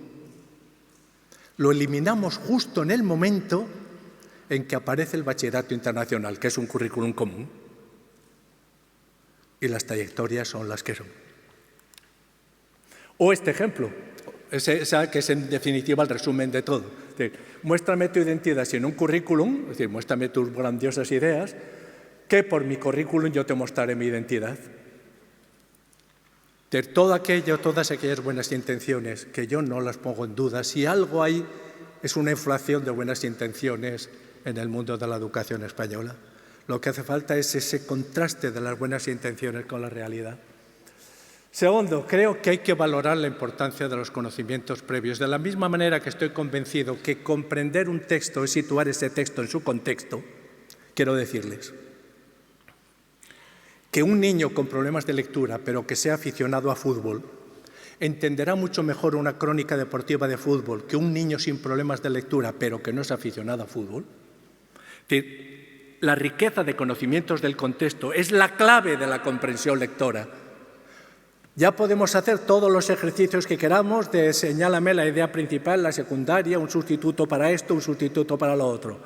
lo eliminamos justo en el momento en que aparece el bachillerato internacional, que es un currículum común, y las trayectorias son las que son. O este ejemplo, que es en definitiva el resumen de todo. Es decir, muéstrame tu identidad sin un currículum, es decir, muéstrame tus grandiosas ideas, que por mi currículum yo te mostraré mi identidad. De todas aquellas buenas intenciones, que yo no las pongo en duda, si algo hay es una inflación de buenas intenciones en el mundo de la educación española. Lo que hace falta es ese contraste de las buenas intenciones con la realidad. Segundo, creo que hay que valorar la importancia de los conocimientos previos. De la misma manera que estoy convencido que comprender un texto es situar ese texto en su contexto, quiero decirles que un niño con problemas de lectura, pero que sea aficionado a fútbol, entenderá mucho mejor una crónica deportiva de fútbol que un niño sin problemas de lectura, pero que no es aficionado a fútbol. Es decir, la riqueza de conocimientos del contexto es la clave de la comprensión lectora. Ya podemos hacer todos los ejercicios que queramos de señálame la idea principal, la secundaria, un sustituto para esto, un sustituto para lo otro.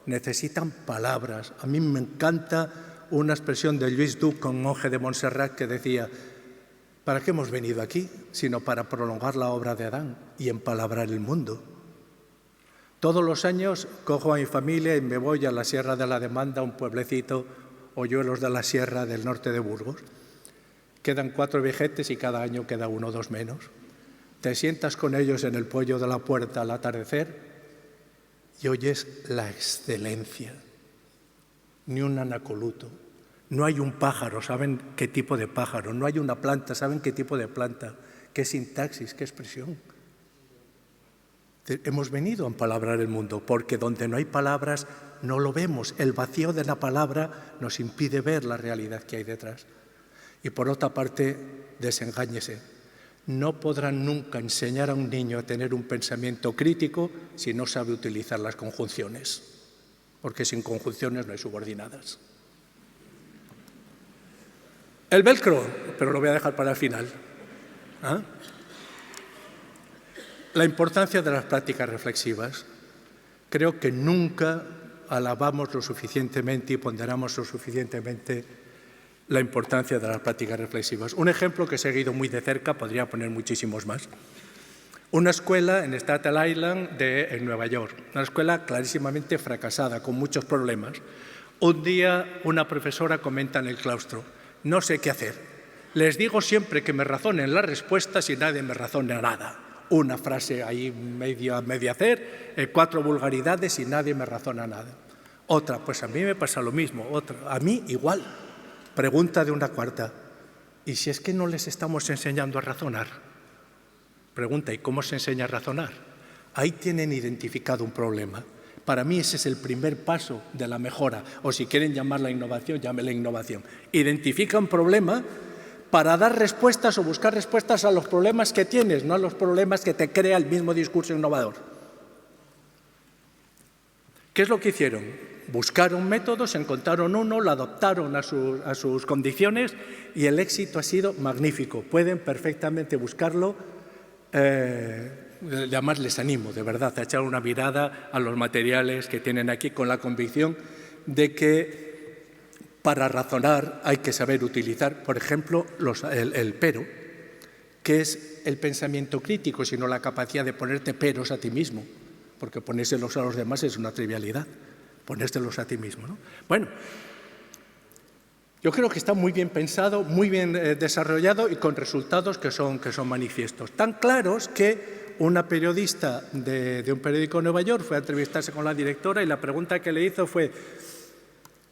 Necesitan palabras. A mí me encanta una expresión de Lluís Duc, un monje de Montserrat, que decía: ¿para qué hemos venido aquí? Sino para prolongar la obra de Adán y empalabrar el mundo. Todos los años cojo a mi familia y me voy a la Sierra de la Demanda, un pueblecito, Hoyuelos de la Sierra del norte de Burgos. Quedan 4 vejetes y cada año queda 1 o 2 menos. Te sientas con ellos en el poyo de la puerta al atardecer y oyes la excelencia. Ni un anacoluto. No hay un pájaro, saben qué tipo de pájaro. No hay una planta, saben qué tipo de planta. Qué sintaxis, qué expresión. Hemos venido a empalabrar el mundo, porque donde no hay palabras no lo vemos. El vacío de la palabra nos impide ver la realidad que hay detrás. Y por otra parte, desengáñese. No podrán nunca enseñar a un niño a tener un pensamiento crítico si no sabe utilizar las conjunciones, porque sin conjunciones no hay subordinadas. El velcro, pero lo voy a dejar para el final. La importancia de las prácticas reflexivas. Creo que nunca alabamos lo suficientemente y ponderamos lo suficientemente la importancia de las prácticas reflexivas. Un ejemplo que he seguido muy de cerca, podría poner muchísimos más. Una escuela en Staten Island en Nueva York, una escuela clarísimamente fracasada, con muchos problemas. Un día una profesora comenta en el claustro: no sé qué hacer. Les digo siempre que me razonen las respuestas y nadie me razona nada. Una frase ahí media hacer, 4 vulgaridades y nadie me razona nada. Otra, pues a mí me pasa lo mismo. Otra, a mí igual. Pregunta de una cuarta: ¿y si es que no les estamos enseñando a razonar? Pregunta: ¿y cómo se enseña a razonar? Ahí tienen identificado un problema. Para mí ese es el primer paso de la mejora, o si quieren llamarla innovación, llámela innovación. Identifica un problema para dar respuestas o buscar respuestas a los problemas que tienes, no a los problemas que te crea el mismo discurso innovador. ¿Qué es lo que hicieron? Buscaron métodos, encontraron uno, lo adoptaron a sus condiciones y el éxito ha sido magnífico. Pueden perfectamente buscarlo. Además, les animo, de verdad, a echar una mirada a los materiales que tienen aquí, con la convicción de que para razonar hay que saber utilizar, por ejemplo, el pero, que es el pensamiento crítico, sino la capacidad de ponerte peros a ti mismo, porque ponérselos a los demás es una trivialidad. Ponérselos a ti mismo, ¿no? Bueno, yo creo que está muy bien pensado, muy bien desarrollado y con resultados que son manifiestos. Tan claros que una periodista de un periódico de Nueva York fue a entrevistarse con la directora y la pregunta que le hizo fue: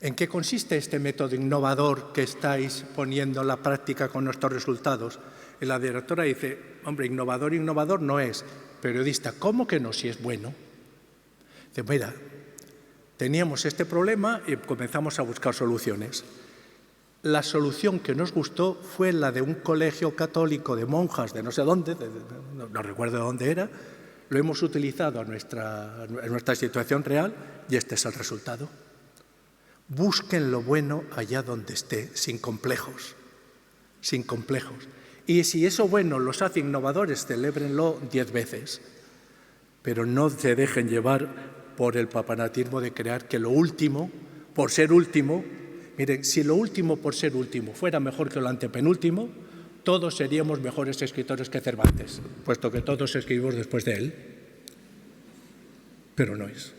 ¿en qué consiste este método innovador que estáis poniendo en la práctica con nuestros resultados? Y la directora dice: hombre, innovador no es. Periodista: ¿cómo que no, si es bueno? Dice: mira, teníamos este problema y comenzamos a buscar soluciones. La solución que nos gustó fue la de un colegio católico de monjas de no sé dónde, no recuerdo de dónde era. Lo hemos utilizado en nuestra situación real y este es el resultado. Busquen lo bueno allá donde esté, sin complejos. Sin complejos. Y si eso bueno los hace innovadores, celébrenlo 10 veces. Pero no se dejen llevar por el papanatismo de creer que lo último, por ser último, miren, si lo último por ser último fuera mejor que lo antepenúltimo, todos seríamos mejores escritores que Cervantes, puesto que todos escribimos después de él. Pero no es.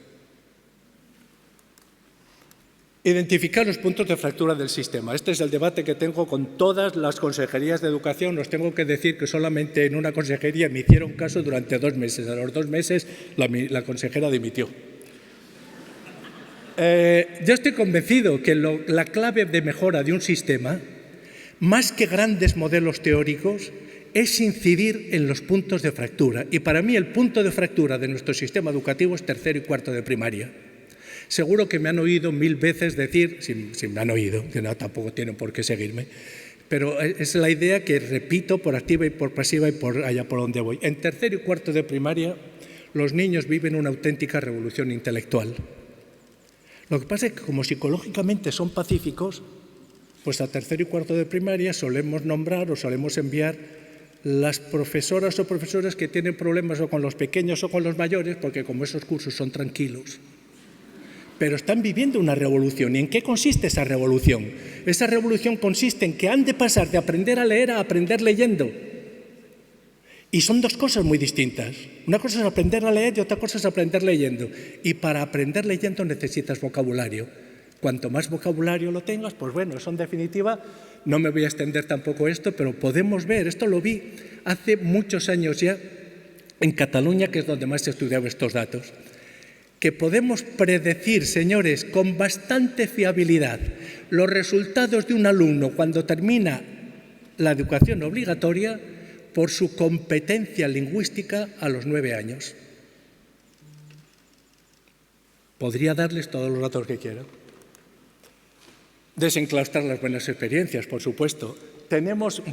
Identificar los puntos de fractura del sistema. Este es el debate que tengo con todas las consejerías de educación. Os tengo que decir que solamente en una consejería me hicieron caso durante 2 meses. A los 2 meses la consejera dimitió. Yo estoy convencido que la clave de mejora de un sistema, más que grandes modelos teóricos, es incidir en los puntos de fractura. Y para mí el punto de fractura de nuestro sistema educativo es 3º y 4º de primaria. Seguro que me han oído 1000 veces decir, si me han oído, que no, tampoco tienen por qué seguirme, pero es la idea que repito por activa y por pasiva y por allá por donde voy. En 3º y 4º de primaria, los niños viven una auténtica revolución intelectual. Lo que pasa es que como psicológicamente son pacíficos, pues a 3º y 4º de primaria solemos nombrar o solemos enviar las profesoras o profesores que tienen problemas o con los pequeños o con los mayores, porque como esos cursos son tranquilos. Pero están viviendo una revolución. ¿Y en qué consiste esa revolución? Esa revolución consiste en que han de pasar de aprender a leer a aprender leyendo. Y son 2 cosas muy distintas. Una cosa es aprender a leer y otra cosa es aprender leyendo. Y para aprender leyendo necesitas vocabulario. Cuanto más vocabulario lo tengas, pues bueno, eso en definitiva, no me voy a extender tampoco esto, pero podemos ver, esto lo vi hace muchos años ya en Cataluña, que es donde más se estudiaba estos datos, que podemos predecir, señores, con bastante fiabilidad los resultados de un alumno cuando termina la educación obligatoria por su competencia lingüística a los 9 años. Podría darles todos los datos que quiera. Desenclaustrar las buenas experiencias, por supuesto.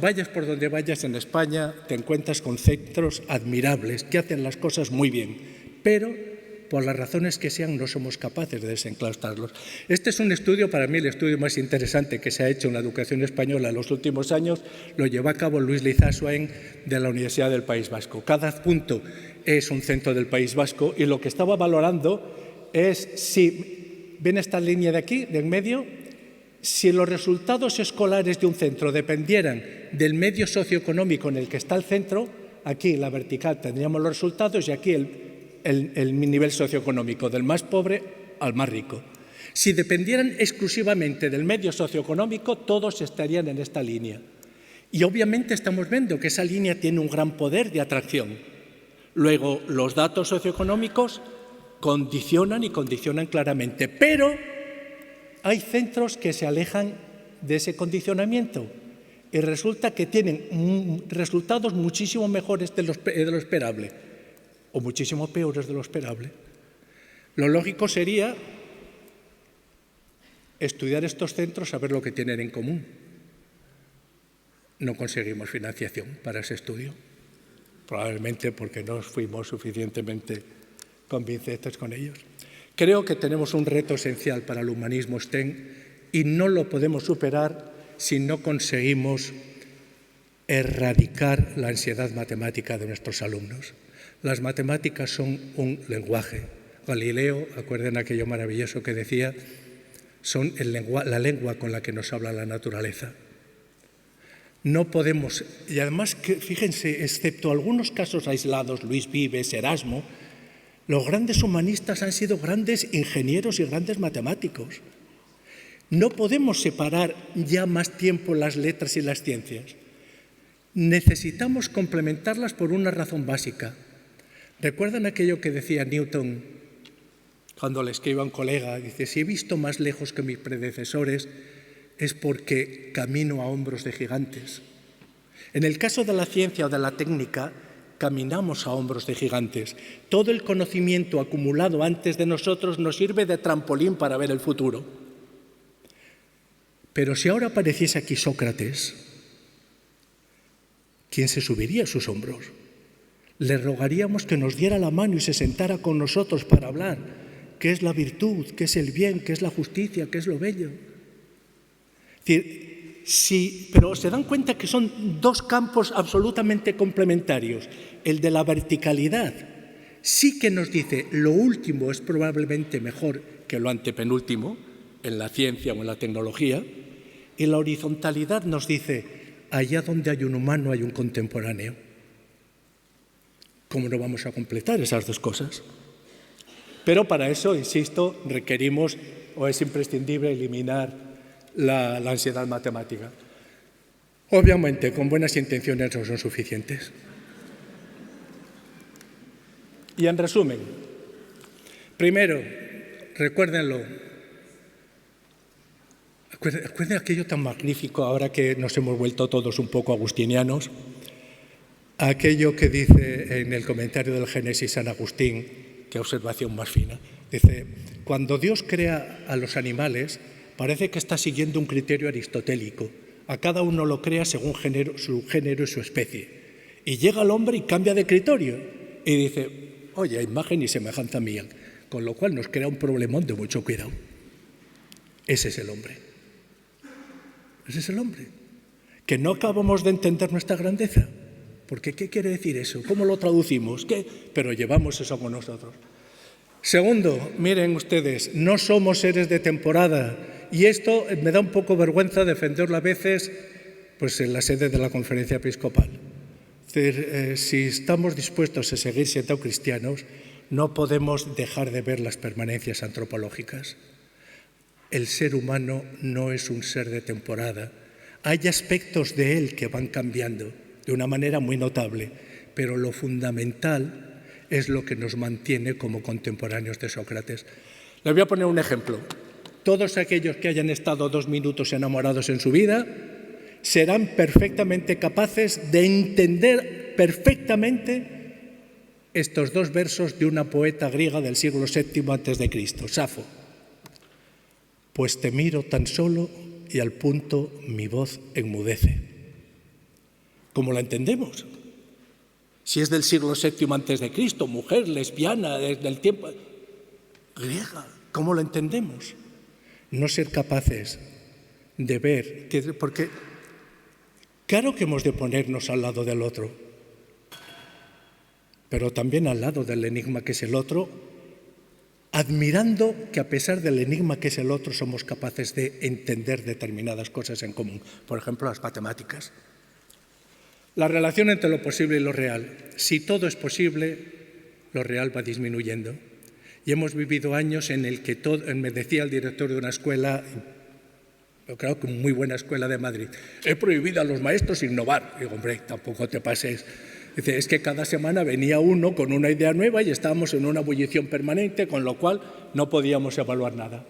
Vayas por donde vayas en España, te encuentras con centros admirables que hacen las cosas muy bien, pero por las razones que sean no somos capaces de desenclaustrarlos. Este es un estudio, para mí el estudio más interesante que se ha hecho en la educación española en los últimos años, lo llevó a cabo Luis Lizasoain de la Universidad del País Vasco. Cada punto es un centro del País Vasco y lo que estaba valorando es si, ¿ven esta línea de aquí, de en medio? Si los resultados escolares de un centro dependieran del medio socioeconómico en el que está el centro, aquí la vertical tendríamos los resultados y aquí el nivel socioeconómico, del más pobre al más rico. Si dependieran exclusivamente del medio socioeconómico, todos estarían en esta línea. Y obviamente estamos viendo que esa línea tiene un gran poder de atracción. Luego, los datos socioeconómicos condicionan y condicionan claramente, pero hay centros que se alejan de ese condicionamiento y resulta que tienen resultados muchísimo mejores de lo esperable o muchísimo peores de lo esperable. Lo lógico sería estudiar estos centros, saber lo que tienen en común. No conseguimos financiación para ese estudio, probablemente porque no fuimos suficientemente convincentes con ellos. Creo que tenemos un reto esencial para el humanismo STEM y no lo podemos superar si no conseguimos erradicar la ansiedad matemática de nuestros alumnos. Las matemáticas son un lenguaje. Galileo, acuerden aquello maravilloso que decía, son la lengua con la que nos habla la naturaleza. No podemos, y además, fíjense, excepto algunos casos aislados, Luis Vives, Erasmo, los grandes humanistas han sido grandes ingenieros y grandes matemáticos. No podemos separar ya más tiempo las letras y las ciencias. Necesitamos complementarlas por una razón básica. ¿Recuerdan aquello que decía Newton cuando le escribe a un colega? Dice, si he visto más lejos que mis predecesores es porque camino a hombros de gigantes. En el caso de la ciencia o de la técnica, caminamos a hombros de gigantes. Todo el conocimiento acumulado antes de nosotros nos sirve de trampolín para ver el futuro. Pero si ahora apareciese aquí Sócrates, ¿quién se subiría a sus hombros? Le rogaríamos que nos diera la mano y se sentara con nosotros para hablar qué es la virtud, qué es el bien, qué es la justicia, qué es lo bello. Es decir, pero se dan cuenta que son dos campos absolutamente complementarios. El de la verticalidad sí que nos dice lo último es probablemente mejor que lo antepenúltimo, en la ciencia o en la tecnología, y la horizontalidad nos dice allá donde hay un humano hay un contemporáneo. ¿Cómo no vamos a completar esas dos cosas? Pero para eso, insisto, requerimos o es imprescindible eliminar la ansiedad matemática. Obviamente, con buenas intenciones no son suficientes. Y en resumen, primero, recuérdenlo, recuerden aquello tan magnífico, ahora que nos hemos vuelto todos un poco agustinianos, aquello que dice en el comentario del Génesis San Agustín, qué observación más fina, dice, cuando Dios crea a los animales, parece que está siguiendo un criterio aristotélico. A cada uno lo crea según su género y su especie. Y llega el hombre y cambia de criterio. Y dice, oye, a imagen y semejanza mía. Con lo cual nos crea un problemón de mucho cuidado. Ese es el hombre. Ese es el hombre. Que no acabamos de entender nuestra grandeza. Porque ¿qué quiere decir eso? ¿Cómo lo traducimos? ¿Qué? Pero llevamos eso con nosotros. Segundo, miren ustedes, no somos seres de temporada. Y esto me da un poco vergüenza defenderlo a veces pues, en la sede de la Conferencia Episcopal. Es decir, si estamos dispuestos a seguir siendo cristianos, no podemos dejar de ver las permanencias antropológicas. El ser humano no es un ser de temporada. Hay aspectos de él que van cambiando de una manera muy notable, pero lo fundamental es lo que nos mantiene como contemporáneos de Sócrates. Les voy a poner un ejemplo. Todos aquellos que hayan estado 2 minutos enamorados en su vida serán perfectamente capaces de entender perfectamente estos dos versos de una poeta griega del siglo VII a.C., Safo. Pues te miro tan solo y al punto mi voz enmudece. ¿Cómo la entendemos? Si es del siglo VII a.C., mujer, lesbiana, desde el tiempo griega, ¿cómo la entendemos? No ser capaces de ver, porque claro que hemos de ponernos al lado del otro, pero también al lado del enigma que es el otro, admirando que a pesar del enigma que es el otro somos capaces de entender determinadas cosas en común. Por ejemplo, las matemáticas. La relación entre lo posible y lo real. Si todo es posible, lo real va disminuyendo. Y hemos vivido años en el que me decía el director de una escuela, yo creo que muy buena escuela de Madrid, he prohibido a los maestros innovar. Digo, hombre, tampoco te pases. Dice, es que cada semana venía uno con una idea nueva y estábamos en una ebullición permanente, con lo cual no podíamos evaluar nada.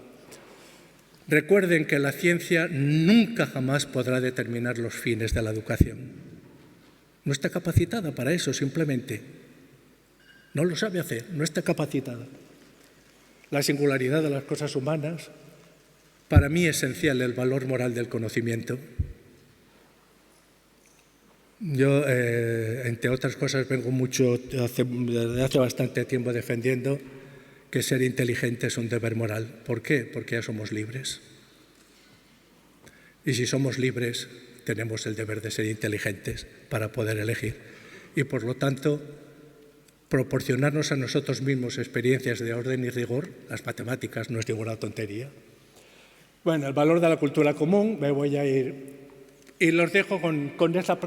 Recuerden que la ciencia nunca jamás podrá determinar los fines de la educación. No está capacitada para eso, simplemente. No lo sabe hacer, no está capacitada. La singularidad de las cosas humanas, para mí esencial el valor moral del conocimiento. Yo, entre otras cosas, vengo desde hace bastante tiempo defendiendo que ser inteligente es un deber moral. ¿Por qué? Porque ya somos libres. Y si somos libres, tenemos el deber de ser inteligentes para poder elegir. Y, por lo tanto, proporcionarnos a nosotros mismos experiencias de orden y rigor, las matemáticas no es ninguna tontería. Bueno, el valor de la cultura común, me voy a ir. Y los dejo con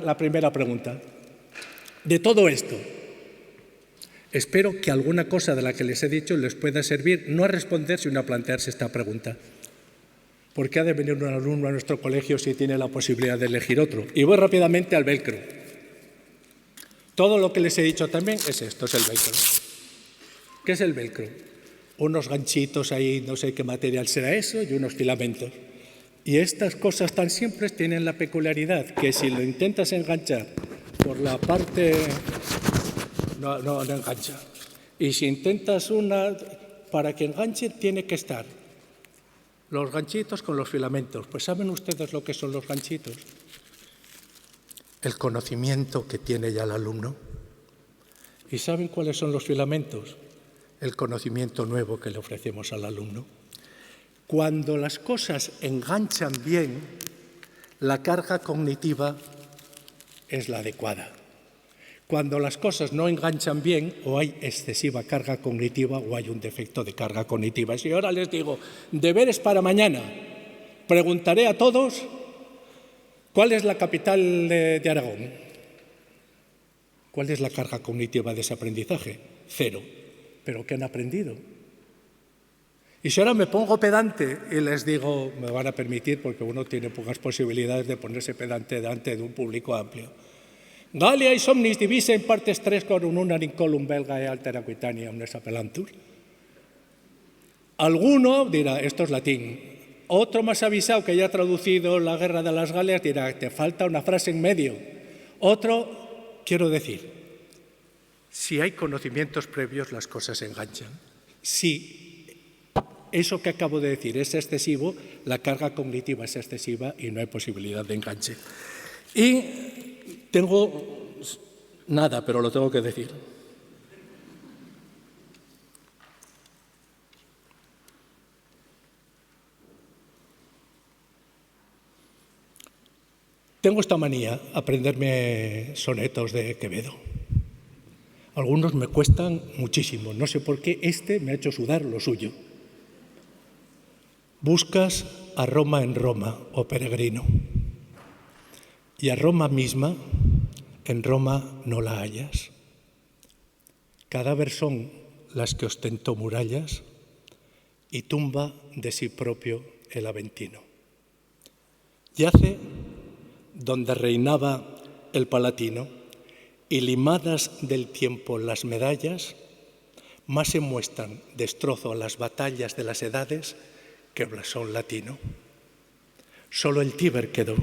la primera pregunta. De todo esto, espero que alguna cosa de la que les he dicho les pueda servir, no a responder, sino a plantearse esta pregunta. ¿Por qué ha de venir un alumno a nuestro colegio si tiene la posibilidad de elegir otro? Y voy rápidamente al velcro. Todo lo que les he dicho también es esto, es el velcro. ¿Qué es el velcro? Unos ganchitos ahí, no sé qué material será eso, y unos filamentos. Y estas cosas tan simples tienen la peculiaridad que si lo intentas enganchar por la parte, no engancha. Y si intentas para que enganche tiene que estar los ganchitos con los filamentos. Pues ¿saben ustedes lo que son los ganchitos? El conocimiento que tiene ya el alumno. ¿Y saben cuáles son los filamentos? El conocimiento nuevo que le ofrecemos al alumno. Cuando las cosas enganchan bien, la carga cognitiva es la adecuada. Cuando las cosas no enganchan bien, o hay excesiva carga cognitiva o hay un defecto de carga cognitiva. Si ahora les digo, deberes para mañana, preguntaré a todos, ¿cuál es la capital de Aragón? ¿Cuál es la carga cognitiva de ese aprendizaje? 0. ¿Pero qué han aprendido? Y si ahora me pongo pedante y les digo, me van a permitir porque uno tiene pocas posibilidades de ponerse pedante delante de un público amplio. Gallia y somnis divisa en partes 3 con un column belga e altera Aquitania omnes appelantur. Alguno dirá, esto es latín. Otro más avisado que ya ha traducido la guerra de las Galias dirá, te falta una frase en medio. Otro, quiero decir, si hay conocimientos previos las cosas se enganchan. Si eso que acabo de decir es excesivo, la carga cognitiva es excesiva y no hay posibilidad de enganche. Y tengo nada, pero lo tengo que decir. Tengo esta manía, aprenderme sonetos de Quevedo. Algunos me cuestan muchísimo, no sé por qué me ha hecho sudar lo suyo. Buscas a Roma en Roma, oh peregrino, y a Roma misma, en Roma no la hallas. Cadáver son las que ostentó murallas y tumba de sí propio el Aventino. Yace donde reinaba el Palatino y limadas del tiempo las medallas, más se muestran destrozo a las batallas de las edades que blasón latino. Solo el Tíber quedó,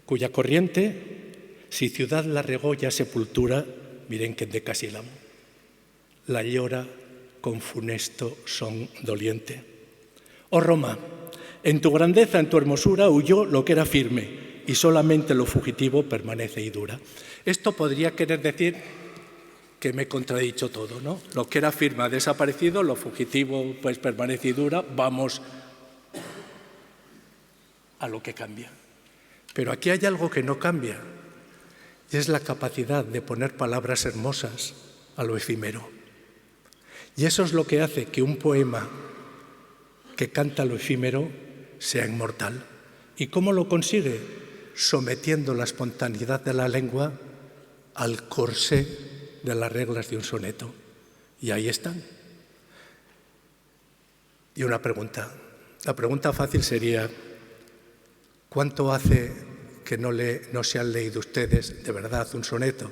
cuya corriente, si ciudad la regó ya sepultura, miren que en decasílamo. la llora con funesto son doliente. Oh Roma, en tu grandeza, en tu hermosura, huyó lo que era firme, y solamente lo fugitivo permanece y dura. Esto podría querer decir que me he contradicho todo, ¿no? Lo que era firme ha desaparecido, lo fugitivo pues permanece y dura, vamos a lo que cambia. Pero aquí hay algo que no cambia, y es la capacidad de poner palabras hermosas a lo efímero. Y eso es lo que hace que un poema que canta lo efímero sea inmortal. ¿Y cómo lo consigue? Sometiendo la espontaneidad de la lengua al corsé de las reglas de un soneto. Y ahí están. Y una pregunta. La pregunta fácil sería, ¿cuánto hace que no se han leído ustedes de verdad un soneto?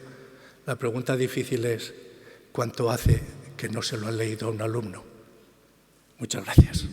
La pregunta difícil es, ¿cuánto hace que no se lo han leído a un alumno? Muchas gracias.